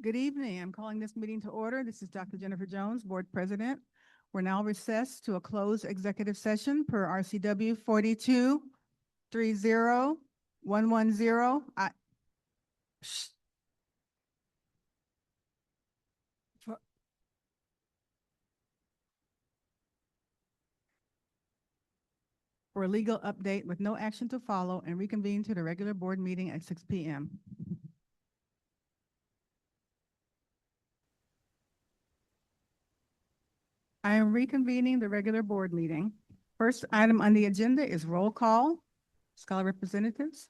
Good evening. I'm calling this meeting to order. This is Dr. Jennifer Jones, Board President. We're now recessed to a closed executive session per RCW 42-30110. For a legal update with no action to follow, and reconvene to the regular board meeting at 6 p.m. I am reconvening the regular board meeting. First item on the agenda is roll call. Scholar representatives.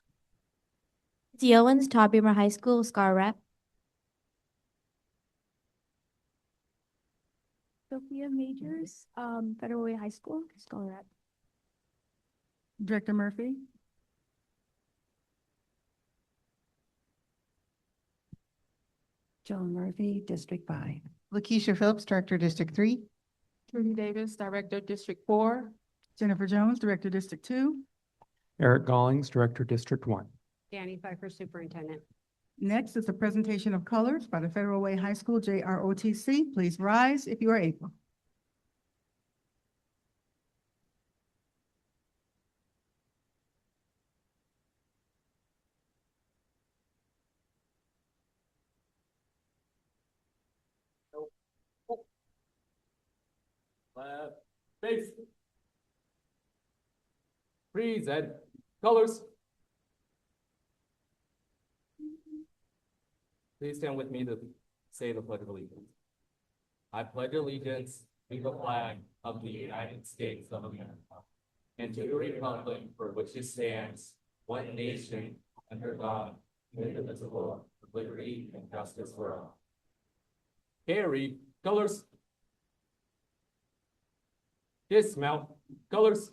T. Owens, Todd Beamer High School, Scholar Rep. Sophia Majors, Federal Way High School, Scholar Rep. Director Murphy. Joan Murphy, District 5. Lakeisha Phillips, Director, District 3. Trudy Davis, Director, District 4. Jennifer Jones, Director, District 2. Eric Gollings, Director, District 1. Danny Pfeiffer, Superintendent. Next is a presentation of colors by the Federal Way High School JROTC. Please rise if you are able. Left, face. Freeze and colors. Please stand with me to say the Pledge of Allegiance. I pledge allegiance to the flag of the United States of America and to the republic for which it stands, one nation, under God, indivisible, with liberty and justice for all. Carry colors. Dismount colors.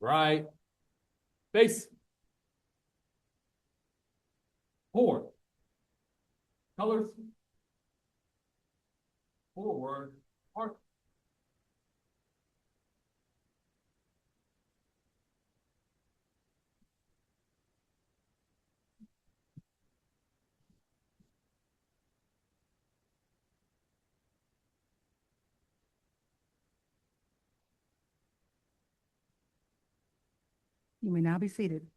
Right. Face. Forward. Colors. Forward. Mark. You may now be seated.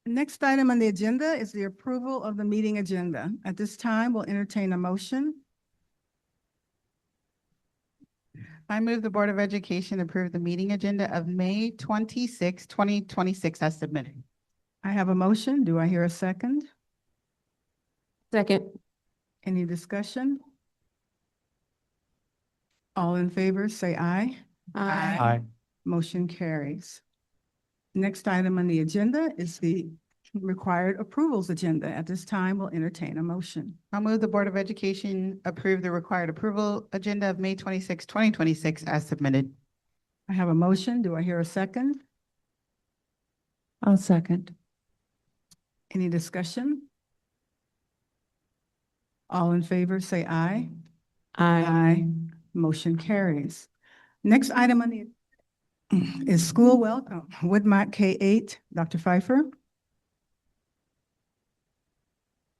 Next item on the agenda is the approval of the meeting agenda. At this time, we'll entertain a motion. I move the Board of Education approve the meeting agenda of May 26, 2026 as submitted. I have a motion. Do I hear a second? Second. Any discussion? All in favor, say aye. Aye. Motion carries. Next item on the agenda is the required approvals agenda. At this time, we'll entertain a motion. I'll move the Board of Education approve the required approval agenda of May 26, 2026 as submitted. I have a motion. Do I hear a second? I'll second. Any discussion? All in favor, say aye. Aye. Motion carries. Next item on the is school welcome. Woodmont K-8, Dr. Pfeiffer.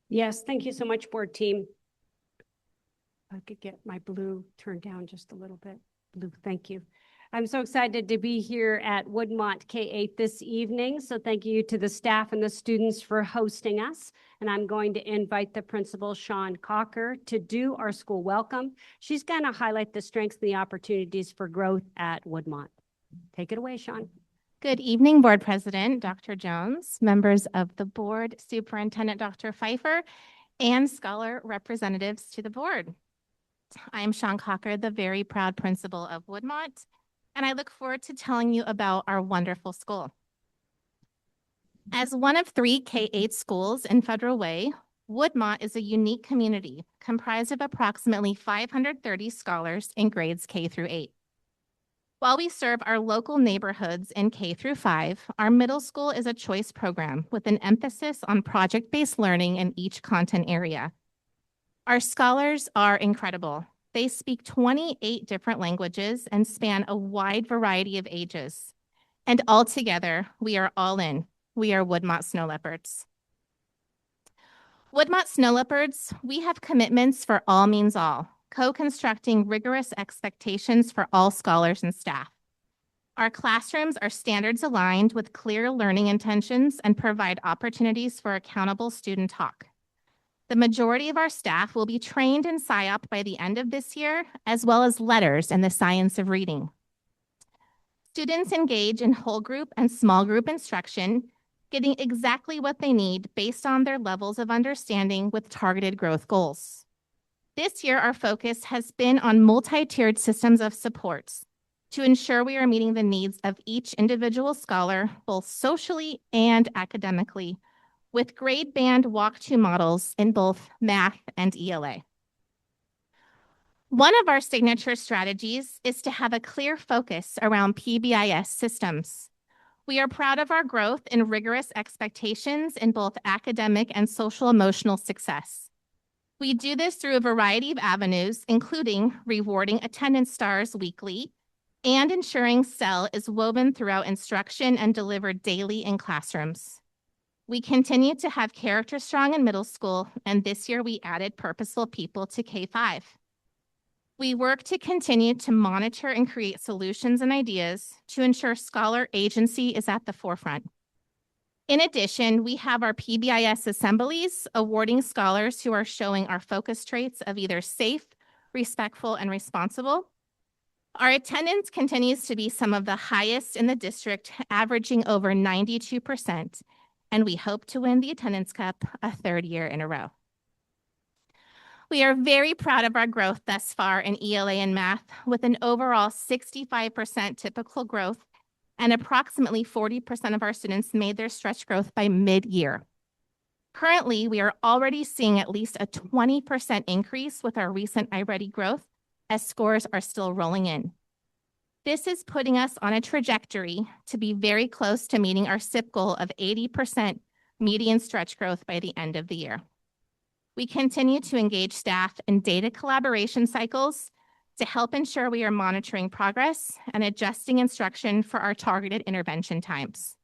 Yes, thank you so much, board team. I could get my blue turned down just a little bit. Blue, thank you. I'm so excited to be here at Woodmont K-8 this evening. So thank you to the staff and the students for hosting us. And I'm going to invite the principal, Sean Cocker, to do our school welcome. She's going to highlight the strengths and the opportunities for growth at Woodmont. Take it away, Sean. Good evening, Board President Dr. Jones, members of the board, Superintendent Dr. Pfeiffer, and scholar representatives to the board. I am Sean Cocker, the very proud principal of Woodmont, and I look forward to telling you about our wonderful school. As one of 3 K-8 schools in Federal Way, Woodmont is a unique community comprised of approximately 530 scholars in grades K through 8. While we serve our local neighborhoods in K through 5, our middle school is a choice program with an emphasis on project-based learning in each content area. Our scholars are incredible. They speak 28 different languages and span a wide variety of ages. And all together, we are all in. We are Woodmont Snow Leopards. Woodmont Snow Leopards, we have commitments for all means all, co-constructing rigorous expectations for all scholars and staff. Our classrooms are standards aligned with clear learning intentions and provide opportunities for accountable student talk. The majority of our staff will be trained in SIOP by the end of this year, as well as letters in the science of reading. Students engage in whole group and small group instruction, getting exactly what they need based on their levels of understanding with targeted growth goals. This year, our focus has been on multi-tiered systems of supports to ensure we are meeting the needs of each individual scholar, both socially and academically, with grade band walk-to models in both math and ELA. One of our signature strategies is to have a clear focus around PBIS systems. We are proud of our growth in rigorous expectations in both academic and social emotional success. We do this through a variety of avenues, including rewarding attendance stars weekly and ensuring SEL is woven throughout instruction and delivered daily in classrooms. We continue to have character strong in middle school, and this year we added purposeful people to K-5. We work to continue to monitor and create solutions and ideas to ensure scholar agency is at the forefront. In addition, we have our PBIS assemblies awarding scholars who are showing our focus traits of either safe, respectful, and responsible. Our attendance continues to be some of the highest in the district, averaging over 92%, and we hope to win the Attendance Cup a third year in a row. We are very proud of our growth thus far in ELA and math, with an overall 65% typical growth, and approximately 40% of our students made their stretch growth by mid-year. Currently, we are already seeing at least a 20% increase with our recent iReady growth, as scores are still rolling in. This is putting us on a trajectory to be very close to meeting our SIP goal of 80% median stretch growth by the end of the year. We continue to engage staff in data collaboration cycles to help ensure we are monitoring progress and adjusting instruction for our targeted intervention times.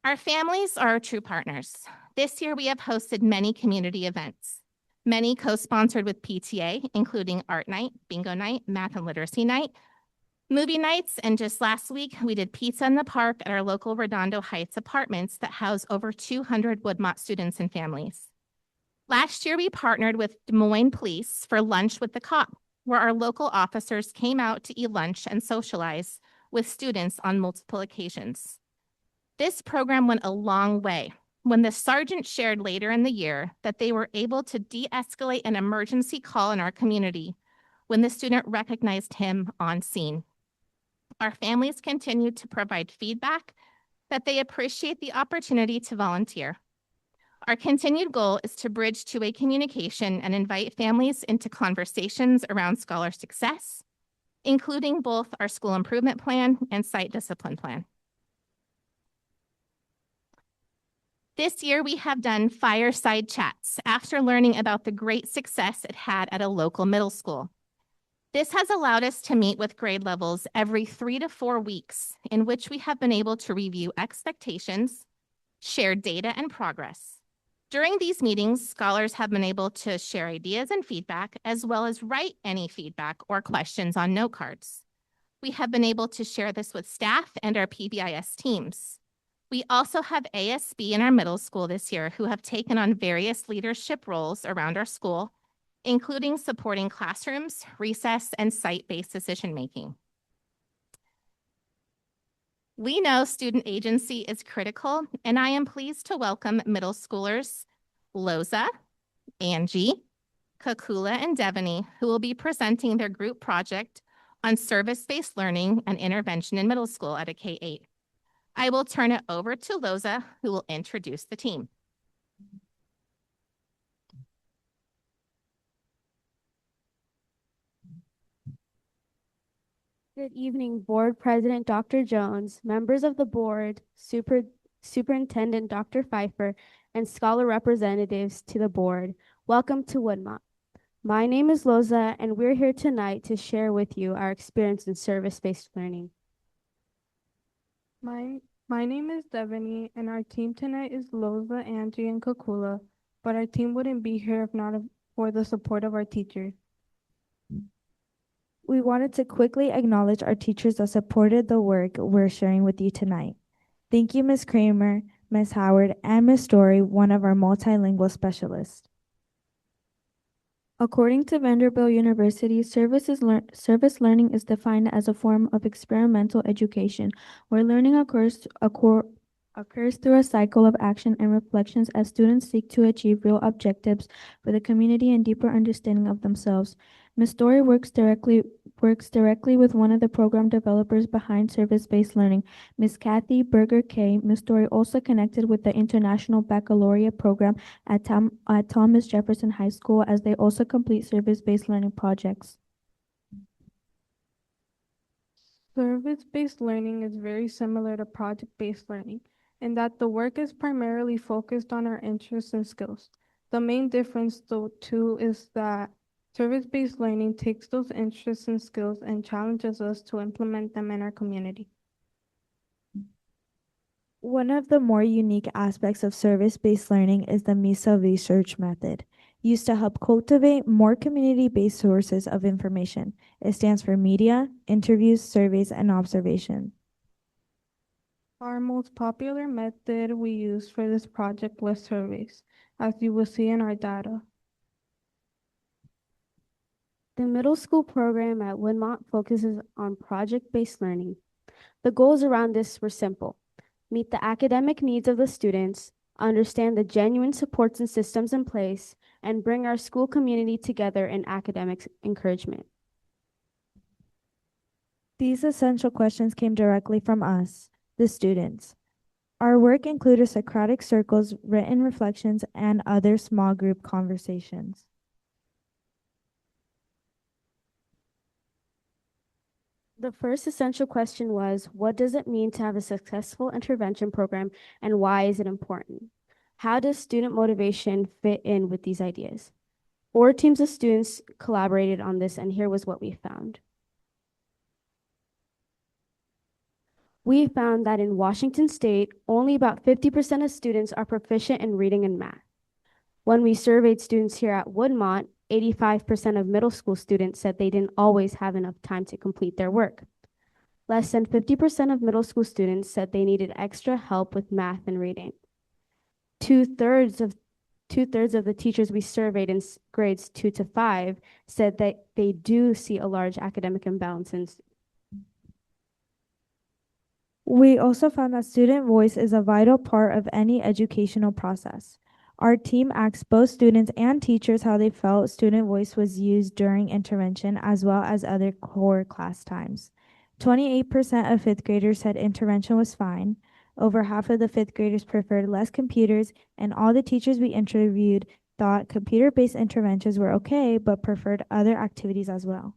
Our families are our true partners. This year, we have hosted many community events, many co-sponsored with PTA, including Art Night, Bingo Night, Math and Literacy Night, movie nights, and just last week, we did pizza in the park at our local Redondo Heights apartments that house over 200 Woodmont students and families. Last year, we partnered with Des Moines Police for Lunch with the Cop, where our local officers came out to eat lunch and socialize with students on multiple occasions. This program went a long way when the sergeant shared later in the year that they were able to de-escalate an emergency call in our community when the student recognized him on scene. Our families continue to provide feedback that they appreciate the opportunity to volunteer. Our continued goal is to bridge two-way communication and invite families into conversations around scholar success, including both our school improvement plan and site discipline plan. This year, we have done fireside chats after learning about the great success it had at a local middle school. This has allowed us to meet with grade levels every 3 to 4 weeks, in which we have been able to review expectations, share data and progress. During these meetings, scholars have been able to share ideas and feedback, as well as write any feedback or questions on note cards. We have been able to share this with staff and our PBIS teams. We also have ASB in our middle school this year who have taken on various leadership roles around our school, including supporting classrooms, recess, and site-based decision-making. We know student agency is critical, and I am pleased to welcome middle schoolers Loza, Angie, Kakula, and Devaney, who will be presenting their group project on service-based learning and intervention in middle school at a K-8. I will turn it over to Loza, who will introduce the team. Good evening, Board President Dr. Jones, members of the board, Superintendent Dr. Pfeiffer, and scholar representatives to the board. Welcome to Woodmont. My name is Loza, and we're here tonight to share with you our experience in service-based learning. My name is Devaney, and our team tonight is Loza, Angie, and Kakula, but our team wouldn't be here if not for the support of our teachers. We wanted to quickly acknowledge our teachers that supported the work we're sharing with you tonight. Thank you, Ms. Kramer, Ms. Howard, and Ms. Story, one of our multilingual specialists. According to Vanderbilt University, service learning is defined as a form of experimental education where learning occurs through a cycle of action and reflections as students seek to achieve real objectives for the community and deeper understanding of themselves. Ms. Story works directly with one of the program developers behind service-based learning, Ms. Kathy Berger Kay. Ms. Story also connected with the International Baccalaureate program at Thomas Jefferson High School as they also complete service-based learning projects. Service-based learning is very similar to project-based learning in that the work is primarily focused on our interests and skills. The main difference, though, too, is that service-based learning takes those interests and skills and challenges us to implement them in our community. One of the more unique aspects of service-based learning is the MISA research method, used to help cultivate more community-based sources of information. It stands for media, interviews, surveys, and observation. Our most popular method we used for this project was surveys, as you will see in our data. The middle school program at Woodmont focuses on project-based learning. The goals around this were simple: meet the academic needs of the students, understand the genuine supports and systems in place, and bring our school community together in academic encouragement. These essential questions came directly from us, the students. Our work included Socratic circles, written reflections, and other small group conversations. The first essential question was, what does it mean to have a successful intervention program, and why is it important? How does student motivation fit in with these ideas? 4 teams of students collaborated on this, and here was what we found. We found that in Washington State, only about 50% of students are proficient in reading and math. When we surveyed students here at Woodmont, 85% of middle school students said they didn't always have enough time to complete their work. Less than 50% of middle school students said they needed extra help with math and reading. Two-thirds of the teachers we surveyed in grades 2 to 5 said that they do see a large academic imbalance in. We also found that student voice is a vital part of any educational process. Our team asked both students and teachers how they felt student voice was used during intervention as well as other core class times. 28% of fifth graders said intervention was fine. Over half of the fifth graders preferred less computers, and all the teachers we interviewed thought computer-based interventions were okay, but preferred other activities as well.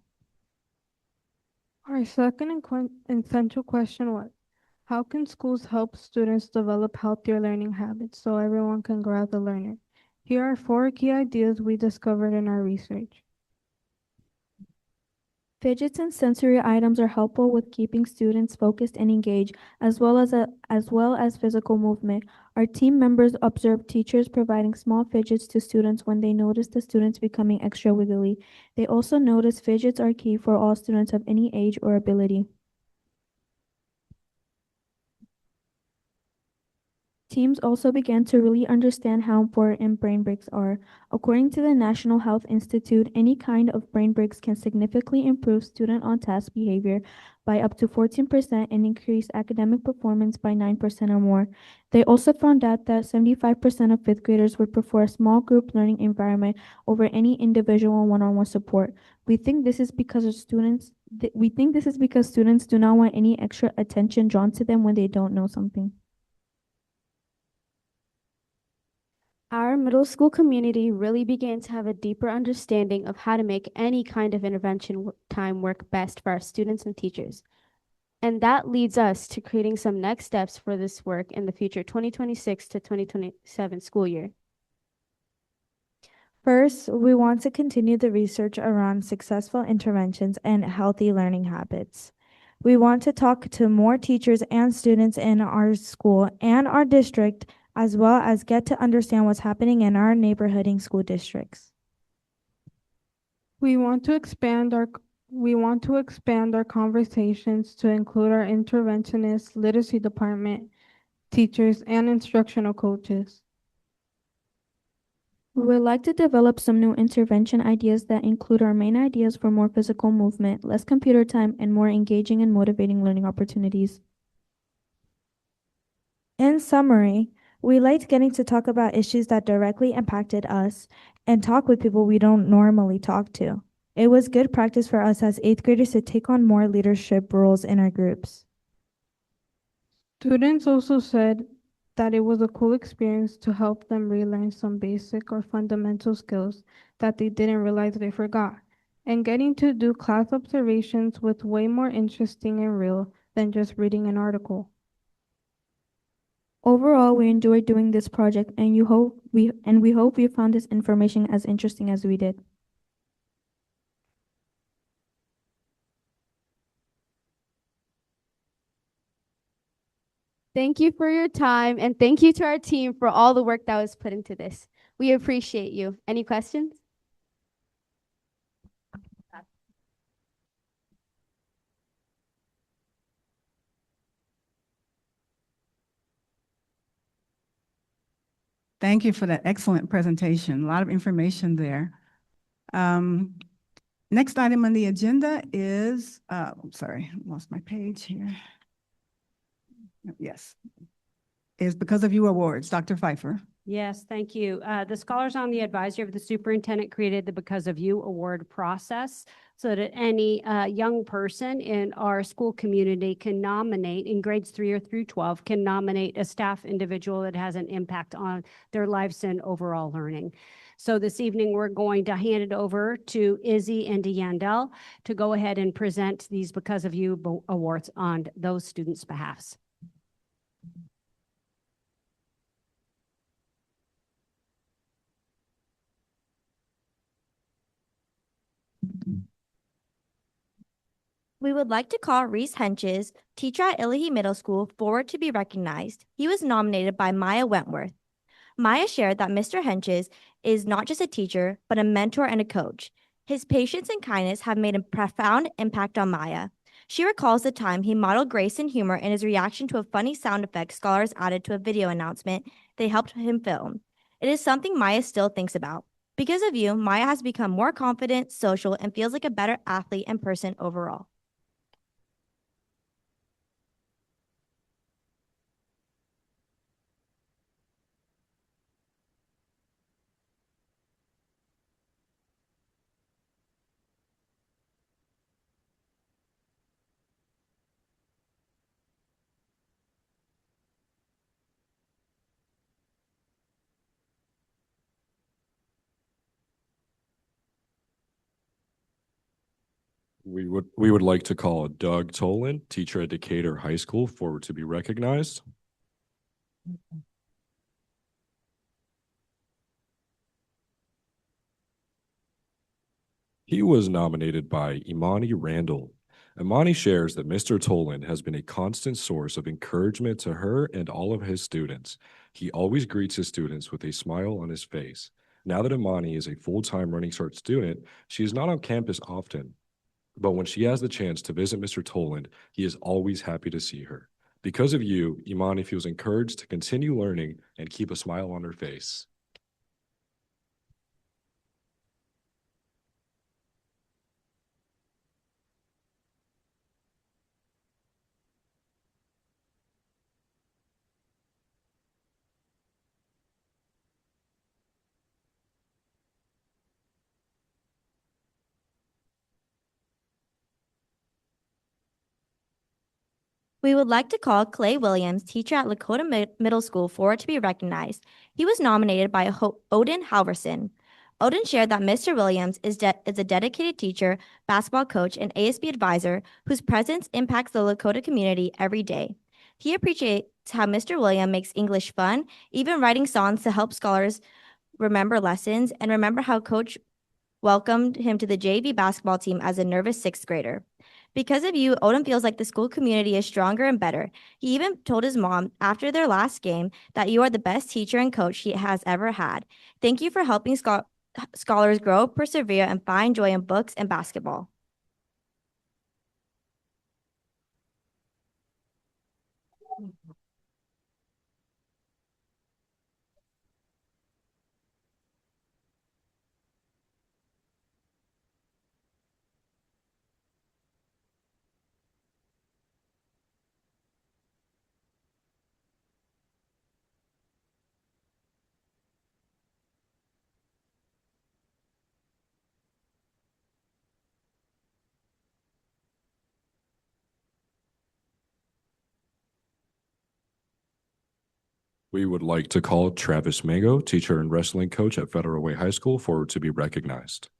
Our second essential question was, how can schools help students develop healthier learning habits so everyone can grow as a learner? Here are 4 key ideas we discovered in our research. Fidgets and sensory items are helpful with keeping students focused and engaged, as well as physical movement. Our team members observed teachers providing small fidgets to students when they noticed the students becoming extra wiggly. They also noticed fidgets are key for all students of any age or ability. Teams also began to really understand how important brain breaks are. According to the National Health Institute, any kind of brain breaks can significantly improve student on-task behavior by up to 14% and increase academic performance by 9% or more. They also found out that 75% of fifth graders would prefer a small group learning environment over any individual one-on-one support. We think this is because students do not want any extra attention drawn to them when they don't know something. Our middle school community really began to have a deeper understanding of how to make any kind of intervention time work best for our students and teachers. And that leads us to creating some next steps for this work in the future 2026 to 2027 school year. First, we want to continue the research around successful interventions and healthy learning habits. We want to talk to more teachers and students in our school and our district, as well as get to understand what's happening in our neighborhood and school districts. We want to expand our conversations to include our interventionists, literacy department, teachers, and instructional coaches. We would like to develop some new intervention ideas that include our main ideas for more physical movement, less computer time, and more engaging and motivating learning opportunities. In summary, we liked getting to talk about issues that directly impacted us and talk with people we don't normally talk to. It was good practice for us as 8th graders to take on more leadership roles in our groups. Students also said that it was a cool experience to help them relearn some basic or fundamental skills that they didn't realize they forgot, and getting to do class observations was way more interesting and real than just reading an article. Overall, we enjoyed doing this project, and we hope you found this information as interesting as we did. Thank you for your time, and thank you to our team for all the work that was put into this. We appreciate you. Any questions? Thank you for that excellent presentation. A lot of information there. Next item on the agenda is, I'm sorry, I lost my page here. Yes. Is Because of You Awards. Dr. Pfeiffer. Yes, thank you. The scholars on the advisory of the superintendent created the Because of You award process so that any young person in our school community can nominate in grades 3 or through 12, can nominate a staff individual that has an impact on their lives and overall learning. So this evening, we're going to hand it over to Izzy and DeYandel to go ahead and present these Because of You awards on those students' behalfs. We would like to call Reese Henches, teacher at Illahee Middle School, forward to be recognized. He was nominated by Maya Wentworth. Maya shared that Mr. Henches is not just a teacher, but a mentor and a coach. His patience and kindness have made a profound impact on Maya. She recalls the time he modeled grace and humor in his reaction to a funny sound effect scholars added to a video announcement they helped him film. It is something Maya still thinks about. Because of you, Maya has become more confident, social, and feels like a better athlete and person overall. We would like to call Doug Tolan, teacher at Decatur High School, forward to be recognized. He was nominated by Imani Randall. Imani shares that Mr. Tolan has been a constant source of encouragement to her and all of his students. He always greets his students with a smile on his face. Now that Imani is a full-time Running Start student, she is not on campus often. But when she has the chance to visit Mr. Toland, he is always happy to see her. Because of you, Imani feels encouraged to continue learning and keep a smile on her face. We would like to call Clay Williams, teacher at Lakota Middle School, forward to be recognized. He was nominated by Odin Halverson. Odin shared that Mr. Williams is a dedicated teacher, basketball coach, and ASB advisor whose presence impacts the Lakota community every day. He appreciates how Mr. Williams makes English fun, even writing songs to help scholars remember lessons, and remember how coach welcomed him to the JV basketball team as a nervous sixth grader. Because of you, Odom feels like the school community is stronger and better. He even told his mom after their last game that you are the best teacher and coach he has ever had. Thank you for helping scholars grow, persevere, and find joy in books and basketball. We would like to call Travis Mango, teacher and wrestling coach at Federal Way High School, forward to be recognized.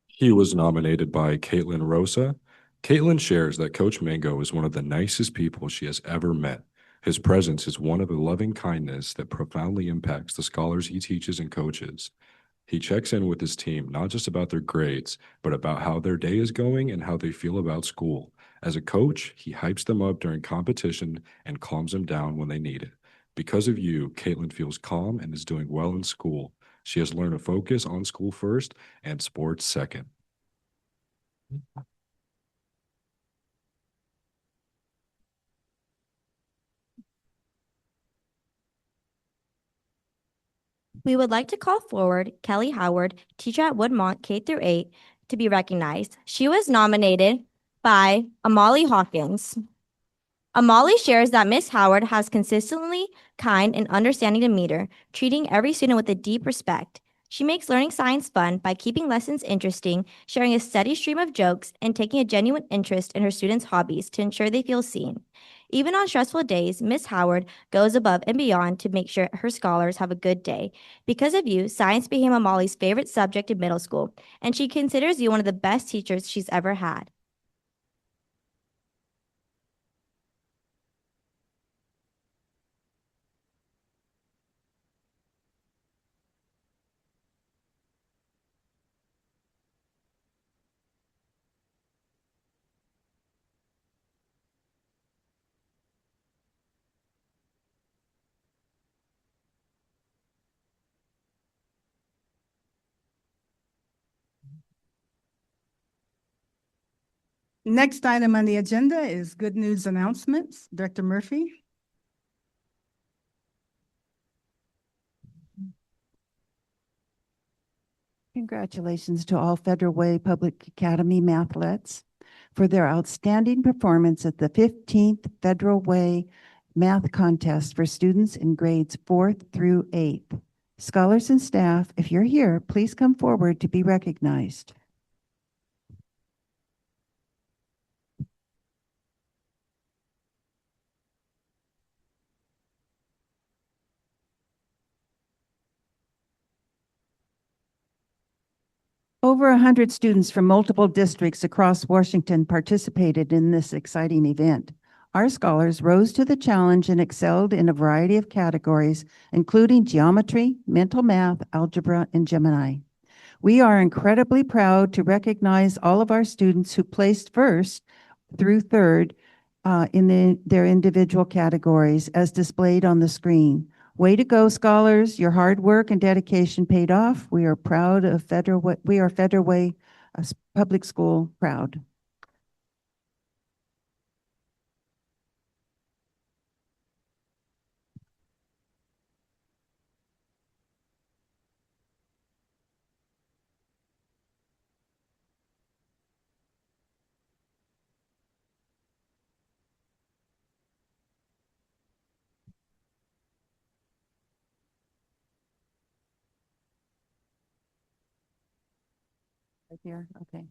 He was nominated by Caitlin Rosa. Caitlin shares that Coach Mango is one of the nicest people she has ever met. His presence is one of the loving kindness that profoundly impacts the scholars he teaches and coaches. He checks in with his team, not just about their grades, but about how their day is going and how they feel about school. As a coach, he hypes them up during competition and calms them down when they need it. Because of you, Caitlin feels calm and is doing well in school. She has learned to focus on school first and sports second. We would like to call forward Kelly Howard, teacher at Woodmont K through 8, to be recognized. She was nominated by Amali Hawkins. Amali shares that Miss Howard has consistently kind and understanding demeanor, treating every student with a deep respect. She makes learning science fun by keeping lessons interesting, sharing a steady stream of jokes, and taking a genuine interest in her students' hobbies to ensure they feel seen. Even on stressful days, Miss Howard goes above and beyond to make sure her scholars have a good day. Because of you, science became Amali's favorite subject in middle school, and she considers you one of the best teachers she's ever had. Next item on the agenda is good news announcements. Director Murphy. Congratulations to all Federal Way Public Academy mathletes for their outstanding performance at the 15th Federal Way Math Contest for students in grades 4th through 8th. Scholars and staff, if you're here, please come forward to be recognized. Over 100 students from multiple districts across Washington participated in this exciting event. Our scholars rose to the challenge and excelled in a variety of categories, including geometry, mental math, algebra, and Gemini. We are incredibly proud to recognize all of our students who placed first through third in their individual categories as displayed on the screen. Way to go, scholars. Your hard work and dedication paid off. We are proud of Federal Way Public School proud. Right here, okay.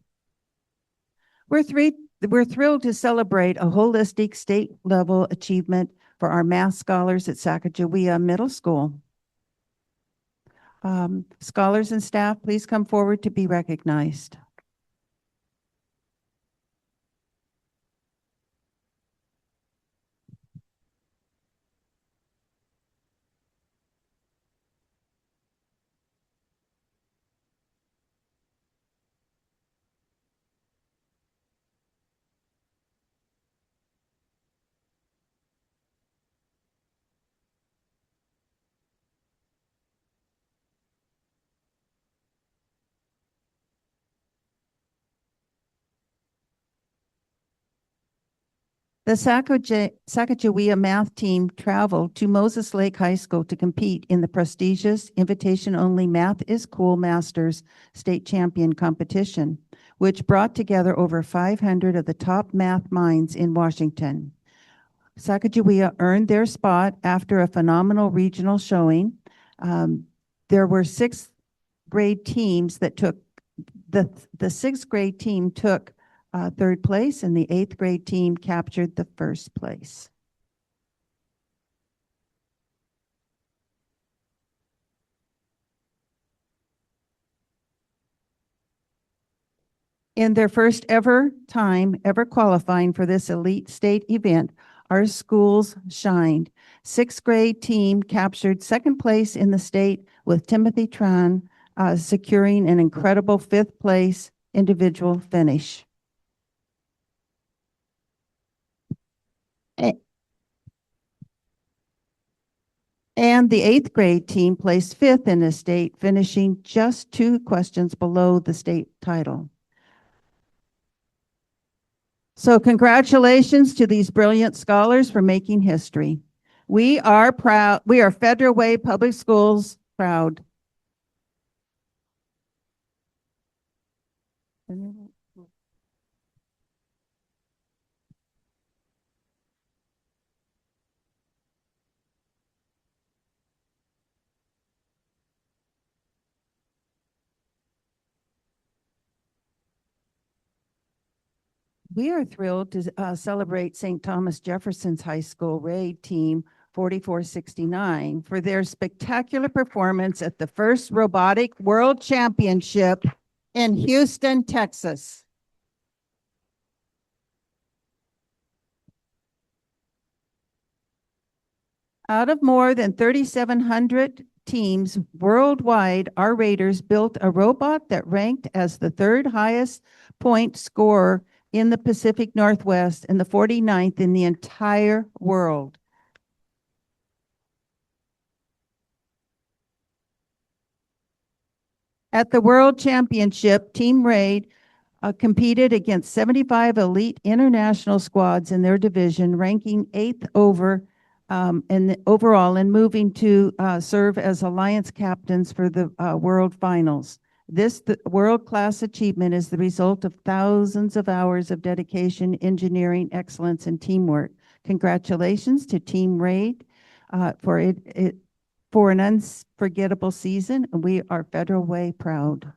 We're thrilled to celebrate a holistic state-level achievement for our math scholars at Sacagawea Middle School. Scholars and staff, please come forward to be recognized. The Sacagawea math team traveled to Moses Lake High School to compete in the prestigious invitation-only Math is Cool Masters State Champion competition, which brought together over 500 of the top math minds in Washington. Sacagawea earned their spot after a phenomenal regional showing. There were sixth grade teams that took, the sixth grade team took third place, and the eighth grade team captured the first place. In their first ever qualifying for this elite state event, our schools shined. Sixth grade team captured second place in the state, with Timothy Tran securing an incredible fifth place individual finish. And the eighth grade team placed fifth in the state, finishing just 2 questions below the state title. So congratulations to these brilliant scholars for making history. We are proud. We are Federal Way Public Schools proud. We are thrilled to celebrate St. Thomas Jefferson's High School Raid Team 4469 for their spectacular performance at the first Robotic World Championship in Houston, Texas. Out of more than 3,700 teams worldwide, our Raiders built a robot that ranked as the 3rd highest point scorer in the Pacific Northwest and the 49th in the entire world. At the World Championship, Team Raid competed against 75 elite international squads in their division, ranking 8th overall and moving to serve as alliance captains for the World Finals. This world-class achievement is the result of thousands of hours of dedication, engineering, excellence, and teamwork. Congratulations to Team Raid for an unforgettable season. We are Federal Way proud.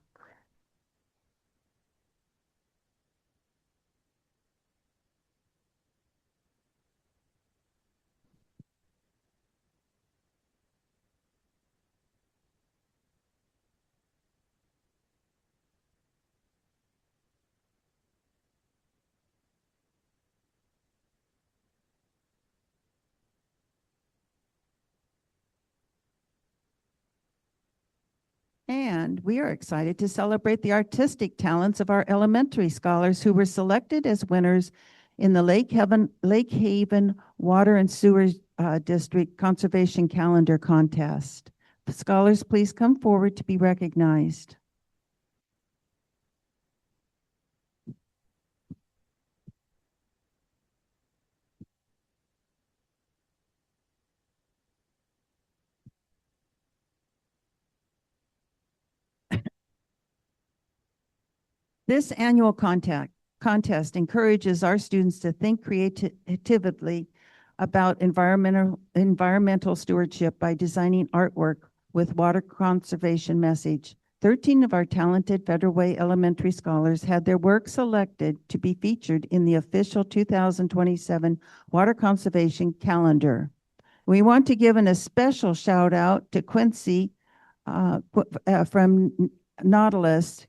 And we are excited to celebrate the artistic talents of our elementary scholars who were selected as winners in the Lake Haven Water and Sewer District Conservation Calendar Contest. Scholars, please come forward to be recognized. This annual contest encourages our students to think creatively about environmental stewardship by designing artwork with water conservation message. 13 of our talented Federal Way Elementary scholars had their work selected to be featured in the official 2027 Water Conservation Calendar. We want to give a special shout out to Quincy from Nautilus,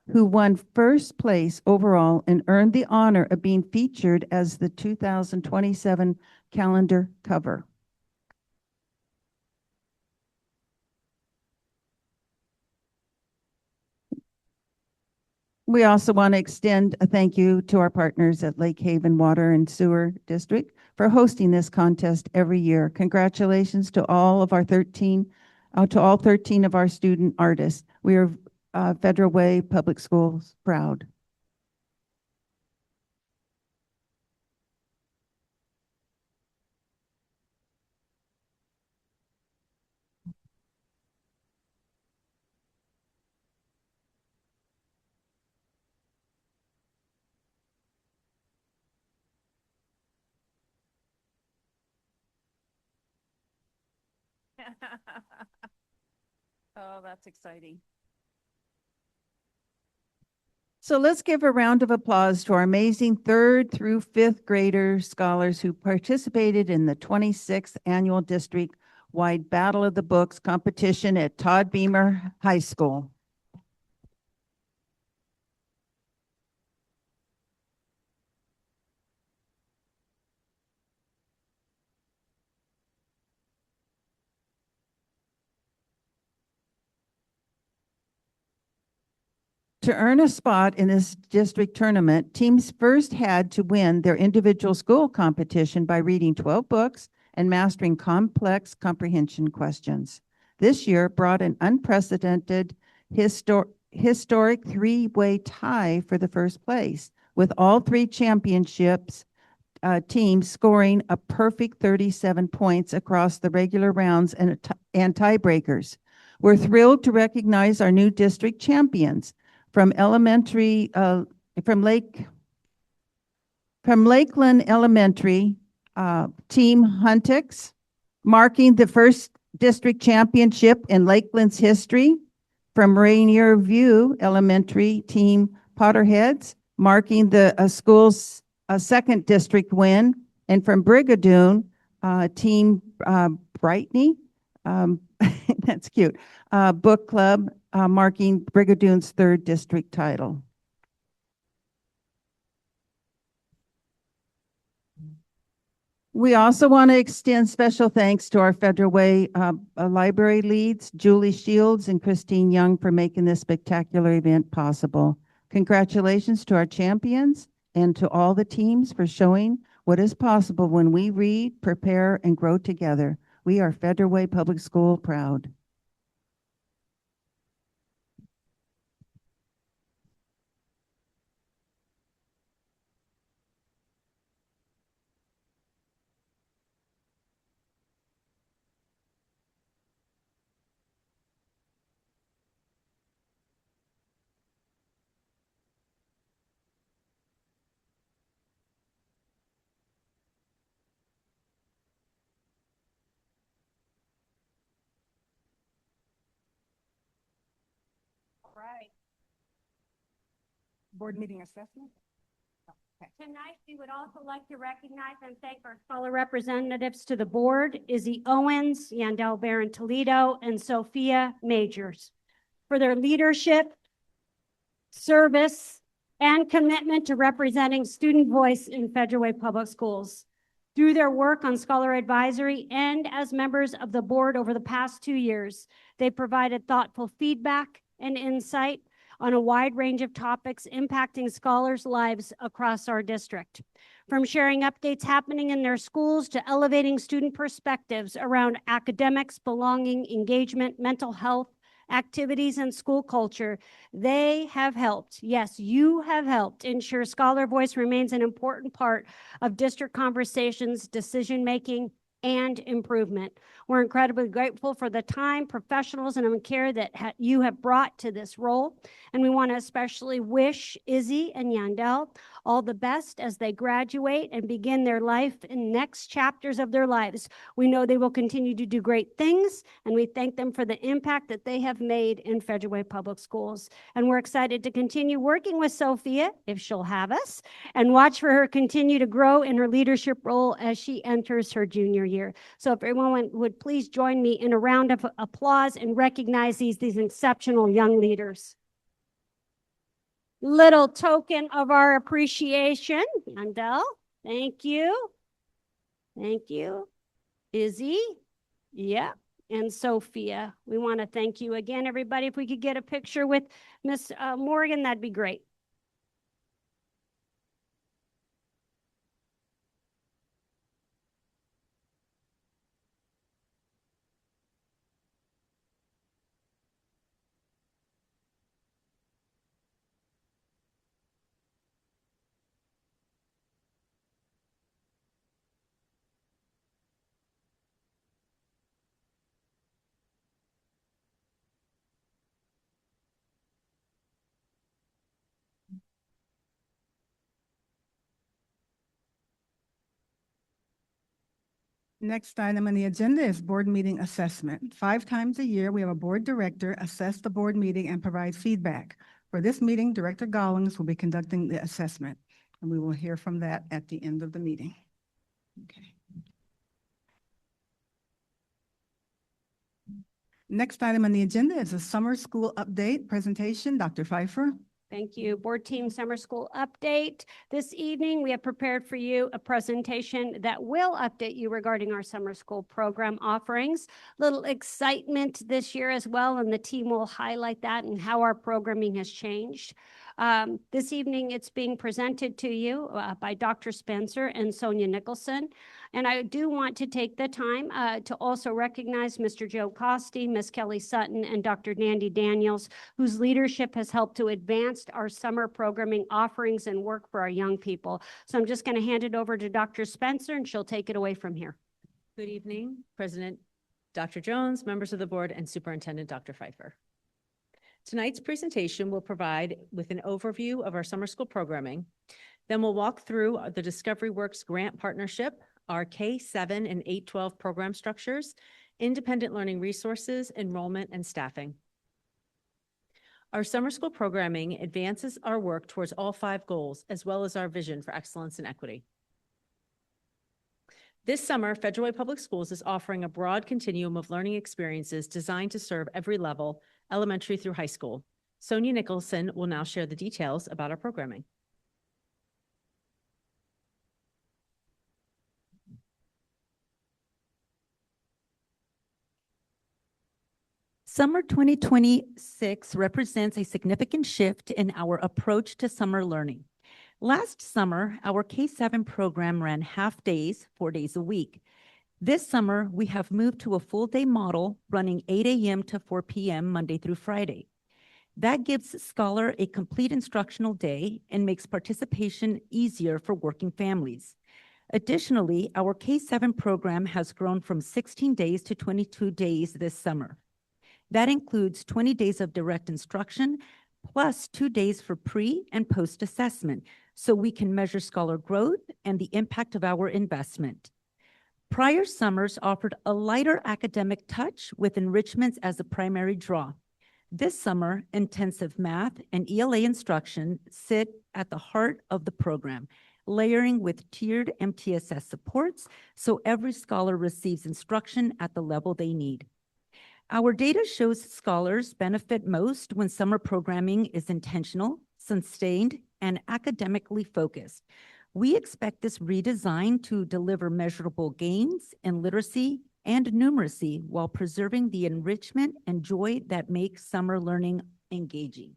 who won first place overall and earned the honor of being featured as the 2027 calendar cover. We also want to extend a thank you to our partners at Lake Haven Water and Sewer District for hosting this contest every year. Congratulations to all 13 of our student artists. We are Federal Way Public Schools proud. Oh, that's exciting. So let's give a round of applause to our amazing third through fifth grader scholars who participated in the 26th Annual District-wide Battle of the Books competition at Todd Beamer High School. To earn a spot in this district tournament, teams first had to win their individual school competition by reading 12 books and mastering complex comprehension questions. This year brought an unprecedented historic three-way tie for the first place, with all three championships teams scoring a perfect 37 points across the regular rounds and tiebreakers. We're thrilled to recognize our new district champions. From Lakeland Elementary, Team Huntix, marking the first district championship in Lakeland's history. From Rainier View Elementary, Team Potterheads, marking the school's second district win. And from Brigadoon, Team Brightney, that's cute, book club, marking Brigadoon's third district title. We also want to extend special thanks to our Federal Way library leads, Julie Shields and Christine Young, for making this spectacular event possible. Congratulations to our champions and to all the teams for showing what is possible when we read, prepare, and grow together. We are Federal Way Public School proud. Right. Board meeting assessment? Tonight, we would also like to recognize and thank our scholar representatives to the board, Izzy Owens, Yandel Barron Toledo, and Sophia Majors, for their leadership, service, and commitment to representing student voice in Federal Way Public Schools. Through their work on scholar advisory and as members of the board over the past 2 years, they provided thoughtful feedback and insight on a wide range of topics impacting scholars' lives across our district. From sharing updates happening in their schools to elevating student perspectives around academics, belonging, engagement, mental health, activities, and school culture, they have helped, yes, you have helped ensure scholar voice remains an important part of district conversations, decision-making, and improvement. We're incredibly grateful for the time, professionalism, and care that you have brought to this role. And we want to especially wish Izzy and Yandel all the best as they graduate and begin their life in next chapters of their lives. We know they will continue to do great things, and we thank them for the impact that they have made in Federal Way Public Schools. And we're excited to continue working with Sophia, if she'll have us, and watch for her continue to grow in her leadership role as she enters her junior year. So if everyone would please join me in a round of applause and recognize these exceptional young leaders. Little token of our appreciation. Yandel, thank you. Thank you. Izzy, yeah, and Sophia. We want to thank you again, everybody. If we could get a picture with Miss Morgan, that'd be great. Next item on the agenda is board meeting assessment. 5 times a year, we have a board director assess the board meeting and provide feedback. For this meeting, Director Gollings will be conducting the assessment, and we will hear from that at the end of the meeting. Okay. Next item on the agenda is a summer school update presentation. Dr. Pfeiffer. Thank you. Board Team Summer School Update. This evening, we have prepared for you a presentation that will update you regarding our summer school program offerings. Little excitement this year as well, and the team will highlight that and how our programming has changed. This evening, it's being presented to you by Dr. Spencer and Sonia Nicholson. And I do want to take the time to also recognize Mr. Joe Costi, Ms. Kelly Sutton, and Dr. Nandy Daniels, whose leadership has helped to advance our summer programming offerings and work for our young people. So I'm just going to hand it over to Dr. Spencer, and she'll take it away from here. Good evening, President Dr. Jones, members of the board, and Superintendent Dr. Pfeiffer. Tonight's presentation will provide with an overview of our summer school programming. Then we'll walk through the Discovery Works grant partnership, our K-7 and 8-12 program structures, independent learning resources, enrollment, and staffing. Our summer school programming advances our work towards all 5 goals, as well as our vision for excellence and equity. This summer, Federal Way Public Schools is offering a broad continuum of learning experiences designed to serve every level, elementary through high school. Sonia Nicholson will now share the details about our programming. Summer 2026 represents a significant shift in our approach to summer learning. Last summer, our K-7 program ran half days, 4 days a week. This summer, we have moved to a full-day model running 8 a.m. to 4 p.m. Monday through Friday. That gives Scholar a complete instructional day and makes participation easier for working families. Additionally, our K-7 program has grown from 16 days to 22 days this summer. That includes 20 days of direct instruction, plus 2 days for pre and post assessment, so we can measure scholar growth and the impact of our investment. Prior summers offered a lighter academic touch with enrichments as a primary draw. This summer, intensive math and ELA instruction sit at the heart of the program, layering with tiered MTSS supports so every scholar receives instruction at the level they need. Our data shows scholars benefit most when summer programming is intentional, sustained, and academically focused. We expect this redesign to deliver measurable gains in literacy and numeracy while preserving the enrichment and joy that makes summer learning engaging.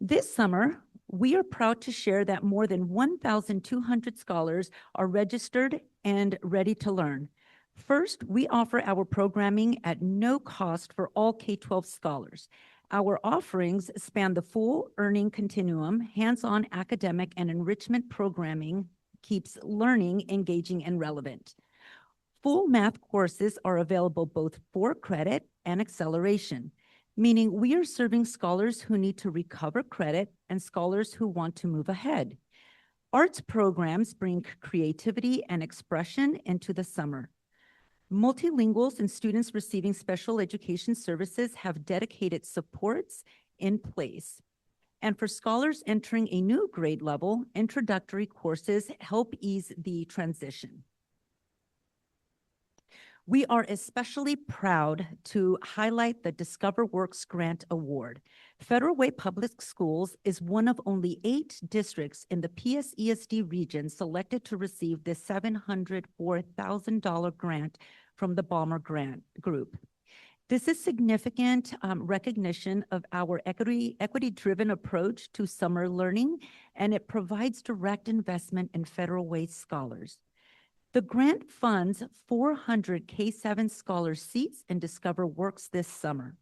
This summer, we are proud to share that more than 1,200 scholars are registered and ready to learn. First, we offer our programming at no cost for all K-12 scholars. Our offerings span the full earning continuum. Hands-on academic and enrichment programming keeps learning engaging and relevant. Full math courses are available both for credit and acceleration, meaning we are serving scholars who need to recover credit and scholars who want to move ahead. Arts programs bring creativity and expression into the summer. Multilinguals and students receiving special education services have dedicated supports in place. And for scholars entering a new grade level, introductory courses help ease the transition. We are especially proud to highlight the Discover Works Grant Award. Federal Way Public Schools is one of only 8 districts in the PSESD region selected to receive this $704,000 grant from the Balmer Grant Group. This is significant recognition of our equity-driven approach to summer learning, and it provides direct investment in Federal Way scholars. The grant funds 400 K-7 scholar seats in Discover Works this summer.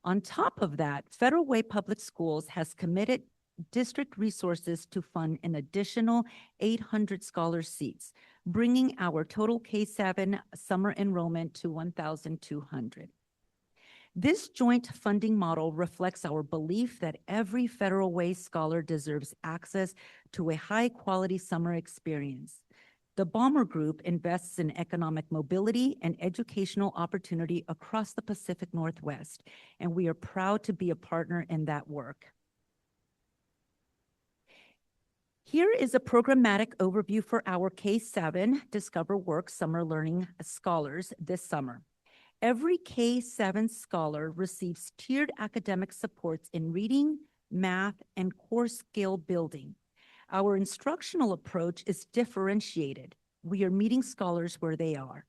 On top of that, Federal Way Public Schools has committed district resources to fund an additional 800 scholar seats, bringing our total K-7 summer enrollment to 1,200. This joint funding model reflects our belief that every Federal Way scholar deserves access to a high-quality summer experience. The Balmer Group invests in economic mobility and educational opportunity across the Pacific Northwest, and we are proud to be a partner in that work. Here is a programmatic overview for our K-7 Discover Work Summer Learning Scholars this summer. Every K-7 scholar receives tiered academic supports in reading, math, and core skill building. Our instructional approach is differentiated. We are meeting scholars where they are.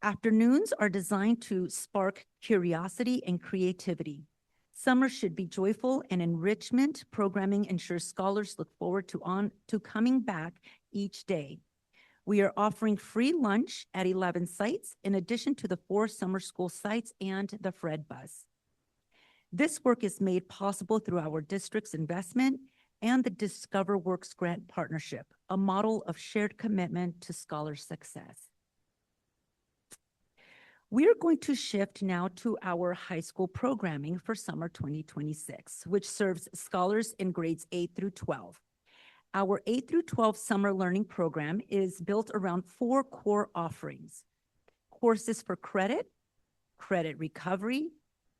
Afternoons are designed to spark curiosity and creativity. Summer should be joyful, and enrichment programming ensures scholars look forward to coming back each day. We are offering free lunch at 11 sites, in addition to the 4 summer school sites and the Fred bus. This work is made possible through our district's investment and the Discover Works Grant Partnership, a model of shared commitment to scholar success. We are going to shift now to our high school programming for summer 2026, which serves scholars in grades 8 through 12. Our 8 through 12 summer learning program is built around 4 core offerings: courses for credit, credit recovery,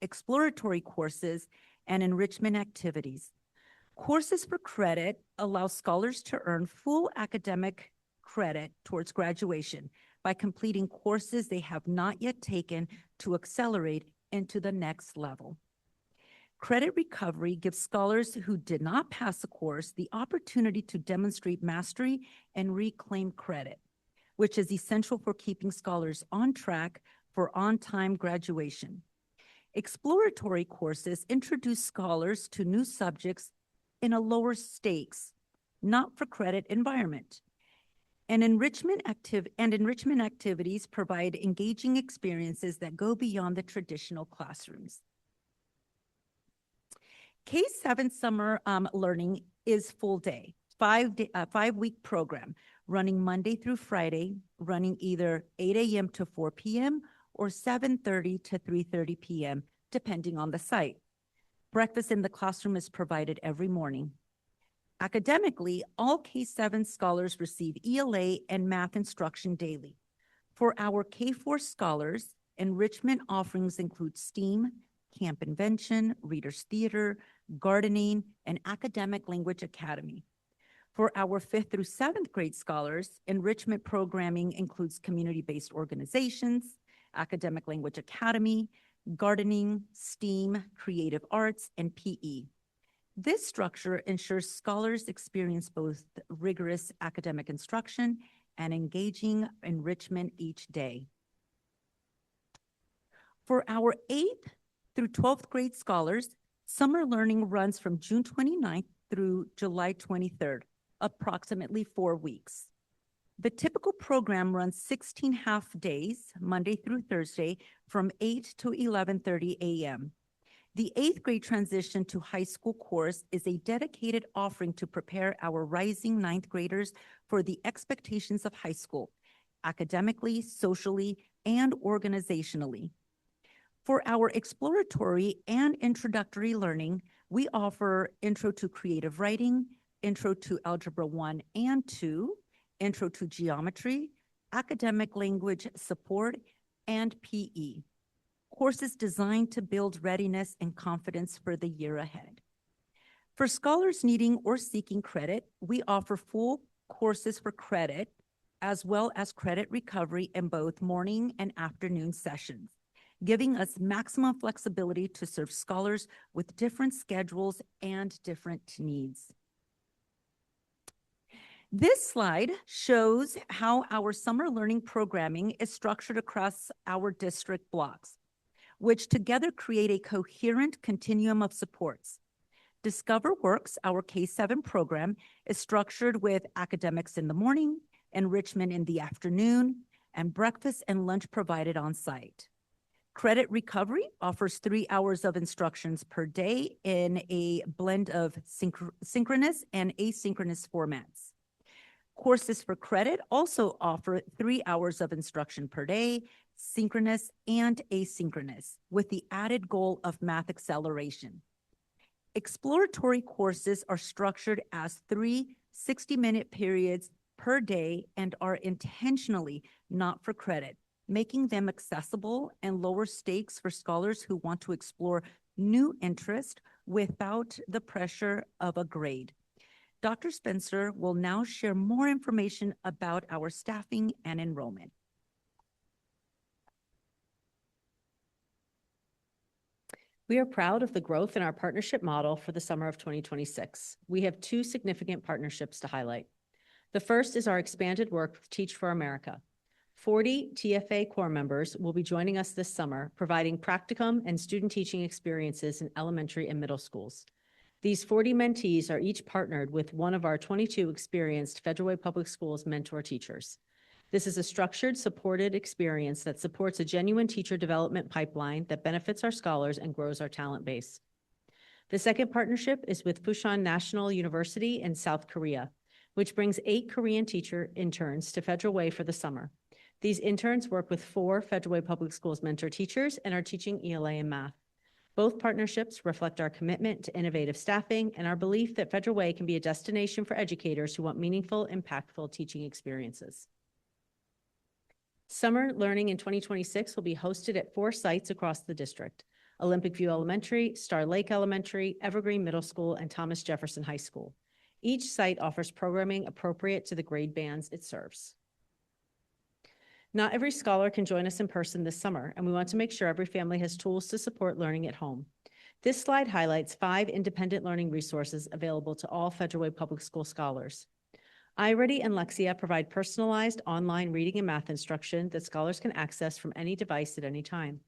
exploratory courses, and enrichment activities. Courses for credit allow scholars to earn full academic credit towards graduation by completing courses they have not yet taken to accelerate into the next level. Credit recovery gives scholars who did not pass a course the opportunity to demonstrate mastery and reclaim credit, which is essential for keeping scholars on track for on-time graduation. Exploratory courses introduce scholars to new subjects in a lower stakes, not for credit environment. And enrichment activities provide engaging experiences that go beyond the traditional classrooms. K-7 summer learning is full day, 5-week program, running Monday through Friday, running either 8 a.m. to 4 p.m. or 7:30 to 3:30 p.m., depending on the site. Breakfast in the classroom is provided every morning. Academically, all K-7 scholars receive ELA and math instruction daily. For our K-4 scholars, enrichment offerings include STEAM, Camp Invention, Reader's Theater, Gardening, and Academic Language Academy. For our 5th through 7th grade scholars, enrichment programming includes community-based organizations, Academic Language Academy, Gardening, STEAM, Creative Arts, and PE. This structure ensures scholars experience both rigorous academic instruction and engaging enrichment each day. For our 8th through 12th grade scholars, summer learning runs from June 29th through July 23rd, approximately 4 weeks. The typical program runs 16 half days, Monday through Thursday, from 8 to 11:30 a.m. The 8th grade transition to high school course is a dedicated offering to prepare our rising 9th graders for the expectations of high school, academically, socially, and organizationally. For our exploratory and introductory learning, we offer Intro to Creative Writing, Intro to Algebra 1 and 2, Intro to Geometry, Academic Language Support, and PE. Courses designed to build readiness and confidence for the year ahead. For scholars needing or seeking credit, we offer full courses for credit, as well as credit recovery in both morning and afternoon sessions, giving us maximum flexibility to serve scholars with different schedules and different needs. This slide shows how our summer learning programming is structured across our district blocks, which together create a coherent continuum of supports. Discover Works, our K-7 program, is structured with academics in the morning, enrichment in the afternoon, and breakfast and lunch provided on site. Credit Recovery offers 3 hours of instructions per day in a blend of synchronous and asynchronous formats. Courses for Credit also offer 3 hours of instruction per day, synchronous and asynchronous, with the added goal of math acceleration. Exploratory courses are structured as 3 60-minute periods per day and are intentionally not for credit, making them accessible and lower stakes for scholars who want to explore new interest without the pressure of a grade. Dr. Spencer will now share more information about our staffing and enrollment. We are proud of the growth in our partnership model for the summer of 2026. We have two significant partnerships to highlight. The first is our expanded work with Teach for America. 40 TFA core members will be joining us this summer, providing practicum and student teaching experiences in elementary and middle schools. These 40 mentees are each partnered with one of our 22 experienced Federal Way Public Schools mentor teachers. This is a structured, supported experience that supports a genuine teacher development pipeline that benefits our scholars and grows our talent base. The second partnership is with Pusan National University in South Korea, which brings 8 Korean teacher interns to Federal Way for the summer. These interns work with 4 Federal Way Public Schools mentor teachers and are teaching ELA and math. Both partnerships reflect our commitment to innovative staffing and our belief that Federal Way can be a destination for educators who want meaningful, impactful teaching experiences. Summer learning in 2026 will be hosted at 4 sites across the district: Olympic View Elementary, Star Lake Elementary, Evergreen Middle School, and Thomas Jefferson High School. Each site offers programming appropriate to the grade bands it serves. Not every scholar can join us in person this summer, and we want to make sure every family has tools to support learning at home. This slide highlights 5 independent learning resources available to all Federal Way Public School scholars. iReady and Lexia provide personalized online reading and math instruction that scholars can access from any device at any time.